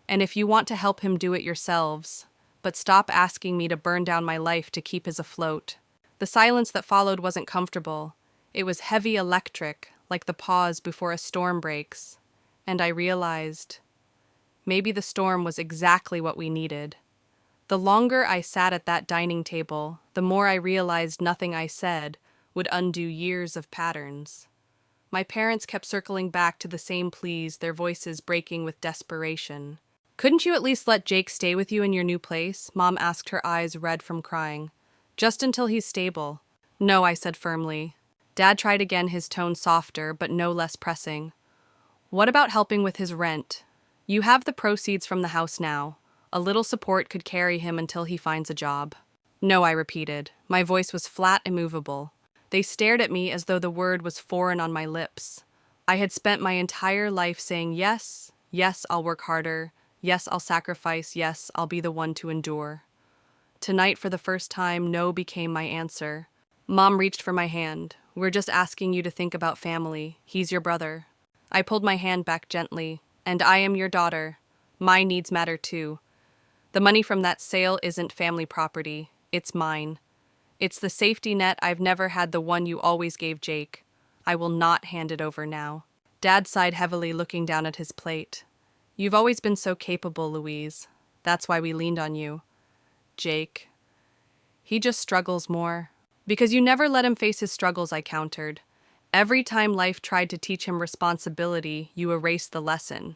And if you want to help him, do it yourselves. But stop asking me to burn down my life to keep his afloat. The silence that followed wasn't comfortable. It was heavy electric, like the pause before a storm breaks. And I realized maybe the storm was exactly what we needed. The longer I sat at that dining table, the more I realized nothing I said would undo years of patterns. My parents kept circling back to the same pleas, their voices breaking with desperation. Couldn't you at least let Jake stay with you in your new place? Mom asked, her eyes red from crying. Just until he's stable. No, I said firmly. Dad tried again, his tone softer, but no less pressing. What about helping with his rent? You have the proceeds from the house now. A little support could carry him until he finds a job. No, I repeated. My voice was flat, immovable. They stared at me as though the word was foreign on my lips. I had spent my entire life saying yes, yes, I'll work harder, yes, I'll sacrifice, yes, I'll be the one to endure. Tonight, for the first time, no became my answer. Mom reached for my hand. We're just asking you to think about family. He's your brother. I pulled my hand back gently. And I am your daughter. My needs matter too. The money from that sale isn't family property. It's mine. It's the safety net I've never had, the one you always gave Jake. I will not hand it over now. Dad sighed heavily, looking down at his plate. You've always been so capable, Louise. That's why we leaned on you. Jake. He just struggles more. Because you never let him face his struggles, I countered. Every time life tried to teach him responsibility, you erased the lesson.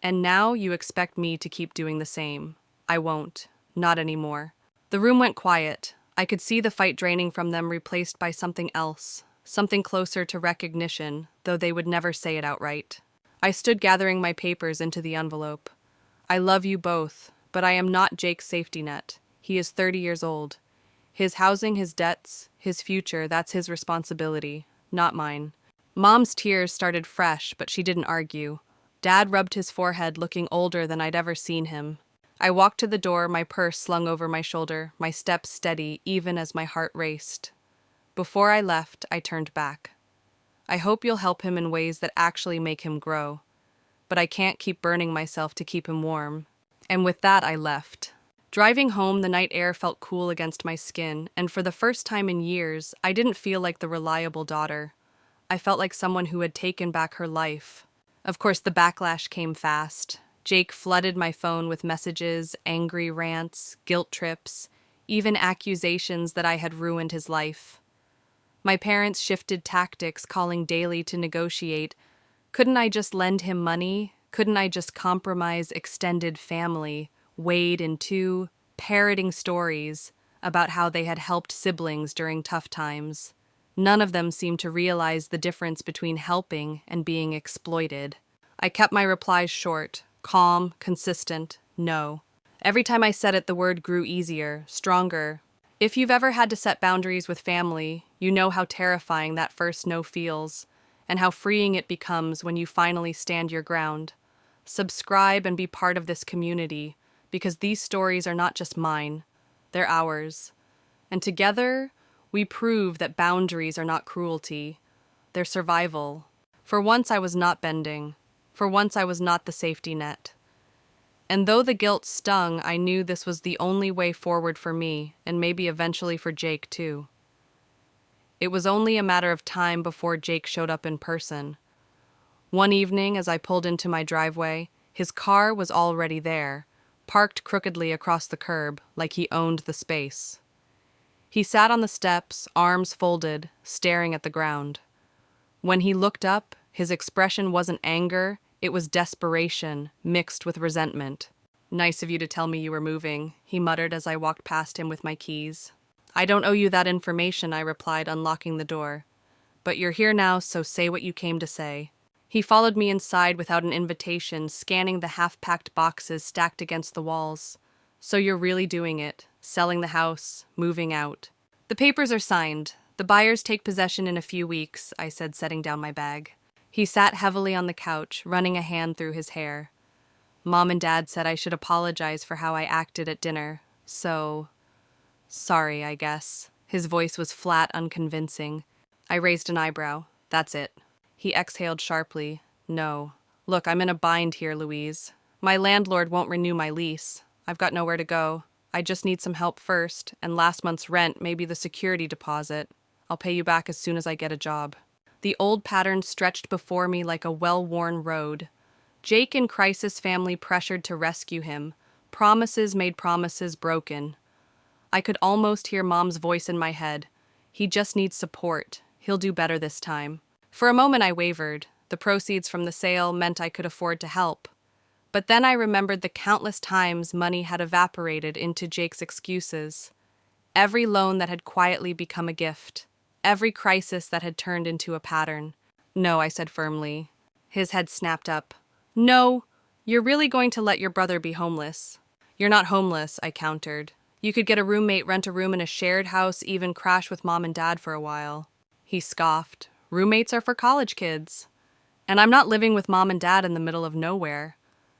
And now you expect me to keep doing the same. I won't. Not anymore. The room went quiet. I could see the fight draining from them, replaced by something else. Something closer to recognition, though they would never say it outright. I stood gathering my papers into the envelope. I love you both, but I am not Jake's safety net. He is 30 years old. His housing, his debts, his future, that's his responsibility, not mine. Mom's tears started fresh, but she didn't argue. Dad rubbed his forehead, looking older than I'd ever seen him. I walked to the door, my purse slung over my shoulder, my steps steady even as my heart raced. Before I left, I turned back. I hope you'll help him in ways that actually make him grow. But I can't keep burning myself to keep him warm. And with that, I left. Driving home, the night air felt cool against my skin, and for the first time in years, I didn't feel like the reliable daughter. I felt like someone who had taken back her life. Of course, the backlash came fast. Jake flooded my phone with messages, angry rants, guilt trips, even accusations that I had ruined his life. My parents shifted tactics, calling daily to negotiate. Couldn't I just lend him money? Couldn't I just compromise extended family? Wade in two, parroting stories about how they had helped siblings during tough times. None of them seemed to realize the difference between helping and being exploited. I kept my replies short, calm, consistent, no. Every time I said it, the word grew easier, stronger. If you've ever had to set boundaries with family, you know how terrifying that first no feels, and how freeing it becomes when you finally stand your ground. Subscribe and be part of this community, because these stories are not just mine, they're ours. And together, we prove that boundaries are not cruelty, they're survival. For once I was not bending. For once I was not the safety net. And though the guilt stung, I knew this was the only way forward for me, and maybe eventually for Jake too. It was only a matter of time before Jake showed up in person. One evening, as I pulled into my driveway, his car was already there, parked crookedly across the curb, like he owned the space. He sat on the steps, arms folded, staring at the ground. When he looked up, his expression wasn't anger, it was desperation, mixed with resentment. "Nice of you to tell me you were moving," he muttered as I walked past him with my keys. "I don't owe you that information," I replied, unlocking the door. "But you're here now, so say what you came to say." He followed me inside without an invitation, scanning the half-packed boxes stacked against the walls. So you're really doing it, selling the house, moving out. The papers are signed. The buyers take possession in a few weeks, I said, setting down my bag. He sat heavily on the couch, running a hand through his hair. Mom and Dad said I should apologize for how I acted at dinner, so... Sorry, I guess. His voice was flat, unconvincing. I raised an eyebrow. That's it. He exhaled sharply. No. Look, I'm in a bind here, Louise. My landlord won't renew my lease. I've got nowhere to go. I just need some help first, and last month's rent, maybe the security deposit. I'll pay you back as soon as I get a job. The old pattern stretched before me like a well-worn road. Jake and Crisis family pressured to rescue him. Promises made promises broken. I could almost hear Mom's voice in my head. He just needs support. He'll do better this time. For a moment I wavered. The proceeds from the sale meant I could afford to help. But then I remembered the countless times money had evaporated into Jake's excuses. Every loan that had quietly become a gift. Every crisis that had turned into a pattern. No, I said firmly. His head snapped up. No, you're really going to let your brother be homeless. You're not homeless, I countered. You could get a roommate, rent a room in a shared house, even crash with Mom and Dad for a while. He scoffed. Roommates are for college kids. And I'm not living with Mom and Dad in the middle of nowhere.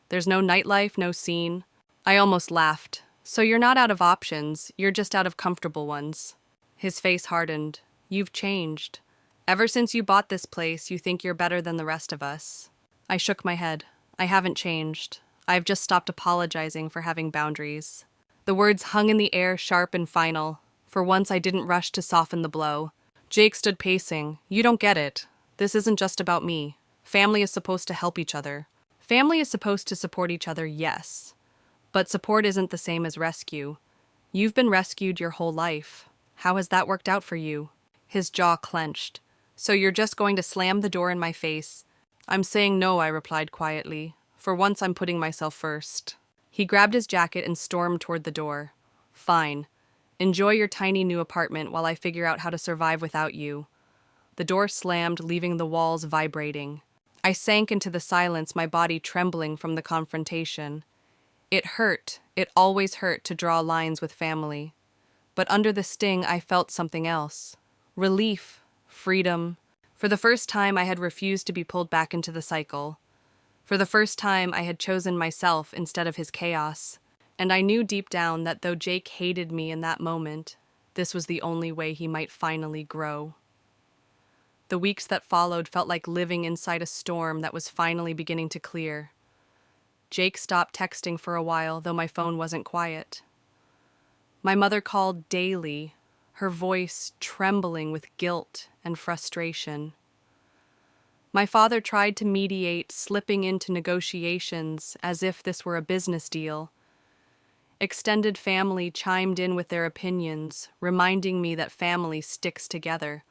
There's no nightlife, no scene. I almost laughed. So you're not out of options, you're just out of comfortable ones. His face hardened. You've changed. Ever since you bought this place, you think you're better than the rest of us. I shook my head. I haven't changed. I've just stopped apologizing for having boundaries. The words hung in the air, sharp and final. For once, I didn't rush to soften the blow. Jake stood pacing. You don't get it. This isn't just about me. Family is supposed to help each other. Family is supposed to support each other, yes. But support isn't the same as rescue. You've been rescued your whole life. How has that worked out for you? His jaw clenched. So you're just going to slam the door in my face? I'm saying no, I replied quietly. For once, I'm putting myself first. He grabbed his jacket and stormed toward the door. Fine. Enjoy your tiny new apartment while I figure out how to survive without you. The door slammed, leaving the walls vibrating. I sank into the silence, my body trembling from the confrontation. It hurt. It always hurt to draw lines with family. But under the sting, I felt something else. Relief. Freedom. For the first time, I had refused to be pulled back into the cycle. For the first time, I had chosen myself instead of his chaos. And I knew deep down that though Jake hated me in that moment, this was the only way he might finally grow. The weeks that followed felt like living inside a storm that was finally beginning to clear. Jake stopped texting for a while, though my phone wasn't quiet. My mother called daily, her voice trembling with guilt and frustration. My father tried to mediate, slipping into negotiations as if this were a business deal. Extended family chimed in with their opinions, reminding me that family sticks together.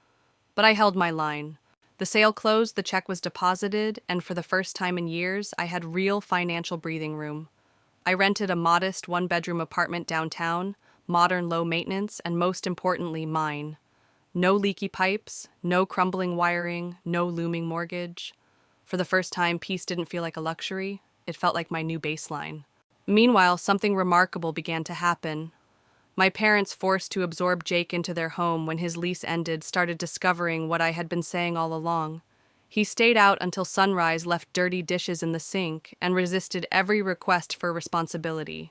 But I held my line. The sale closed, the check was deposited, and for the first time in years, I had real financial breathing room. I rented a modest one-bedroom apartment downtown, modern low maintenance, and most importantly, mine. No leaky pipes, no crumbling wiring, no looming mortgage. For the first time, peace didn't feel like a luxury. It felt like my new baseline. Meanwhile, something remarkable began to happen. My parents, forced to absorb Jake into their home when his lease ended, started discovering what I had been saying all along. He stayed out until sunrise, left dirty dishes in the sink, and resisted every request for responsibility.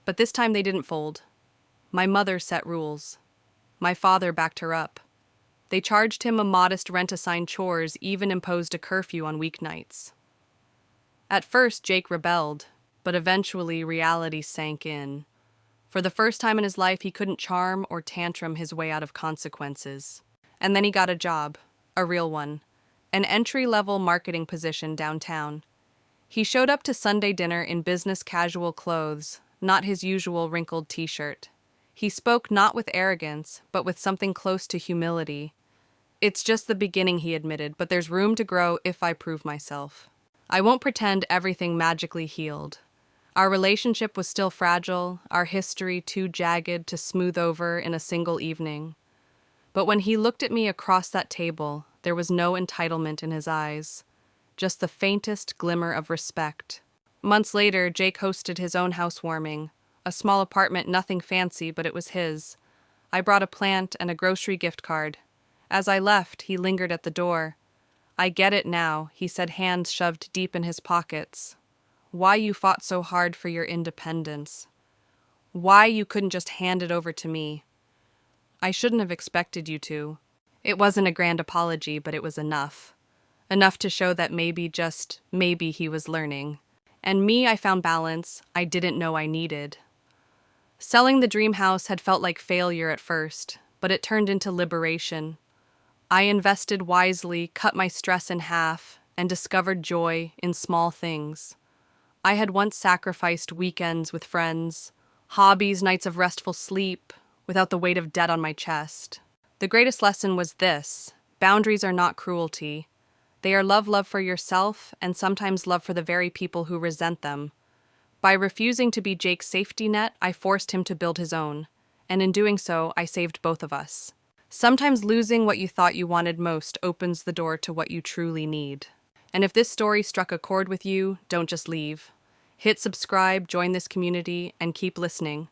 But this time they didn't fold. My mother set rules. My father backed her up. They charged him a modest rent-assigned chores, even imposed a curfew on weeknights. At first, Jake rebelled, but eventually reality sank in. For the first time in his life, he couldn't charm or tantrum his way out of consequences. And then he got a job, a real one, an entry-level marketing position downtown. He showed up to Sunday dinner in business casual clothes, not his usual wrinkled t-shirt. He spoke not with arrogance, but with something close to humility. It's just the beginning, he admitted, but there's room to grow if I prove myself. I won't pretend everything magically healed. Our relationship was still fragile, our history too jagged to smooth over in a single evening. But when he looked at me across that table, there was no entitlement in his eyes, just the faintest glimmer of respect. Months later, Jake hosted his own housewarming, A small apartment, nothing fancy, but it was his. I brought a plant and a grocery gift card. As I left, he lingered at the door. I get it now, he said, hands shoved deep in his pockets. Why you fought so hard for your independence. Why you couldn't just hand it over to me. I shouldn't have expected you to. It wasn't a grand apology, but it was enough. Enough to show that maybe, just maybe, he was learning. And me, I found balance I didn't know I needed. Selling the dream house had felt like failure at first, but it turned into liberation. I invested wisely, cut my stress in half, and discovered joy in small things. I had once sacrificed weekends with friends, hobbies, nights of restful sleep, without the weight of debt on my chest. The greatest lesson was this: boundaries are not cruelty. They are love for yourself, and sometimes love for the very people who resent them. By refusing to be Jake's safety net, I forced him to build his own, and in doing so, I saved both of us. Sometimes losing what you thought you wanted most opens the door to what you truly need. And if this story struck a chord with you, don't just leave. Hit subscribe, join this community, and keep listening.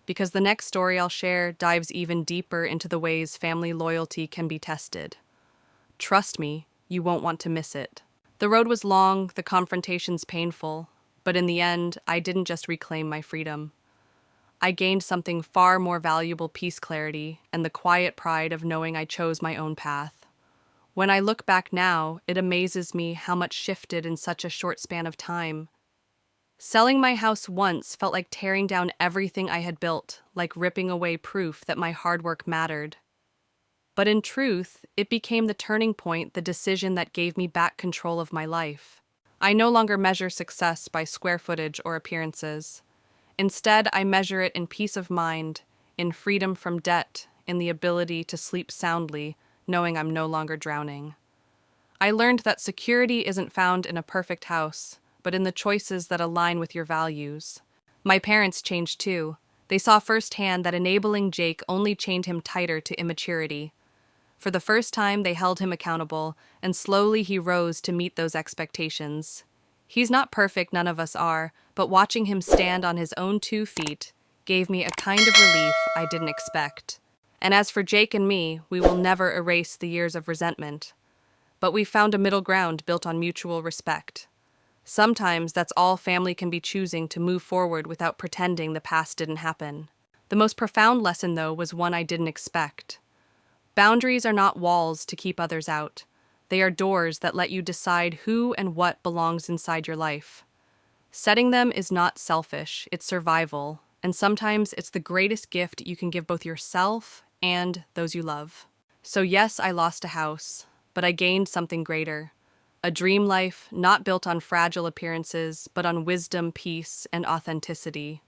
Because the next story I'll share dives even deeper into the ways family loyalty can be tested. Trust me, you won't want to miss it. The road was long, the confrontations painful, but in the end, I didn't just reclaim my freedom. I gained something far more valuable: peace, clarity, and the quiet pride of knowing I chose my own path. When I look back now, it amazes me how much shifted in such a short span of time. Selling my house once felt like tearing down everything I had built, like ripping away proof that my hard work mattered. But in truth, it became the turning point, the decision that gave me back control of my life. I no longer measure success by square footage or appearances. Instead, I measure it in peace of mind, in freedom from debt, in the ability to sleep soundly, knowing I'm no longer drowning. I learned that security isn't found in a perfect house, but in the choices that align with your values. My parents changed too. They saw firsthand that enabling Jake only chained him tighter to immaturity. For the first time, they held him accountable, and slowly he rose to meet those expectations. He's not perfect, none of us are, but watching him stand on his own 2 feet gave me a kind of relief I didn't expect. And as for Jake and me, we will never erase the years of resentment. But we found a middle ground built on mutual respect. Sometimes that's all family can be, choosing to move forward without pretending the past didn't happen. The most profound lesson, though, was one I didn't expect. Boundaries are not walls to keep others out. They are doors that let you decide who and what belongs inside your life. Setting them is not selfish, it's survival, and sometimes it's the greatest gift you can give both yourself and those you love. So yes, I lost a house, but I gained something greater. A dream life not built on fragile appearances, but on wisdom, peace, and authenticity.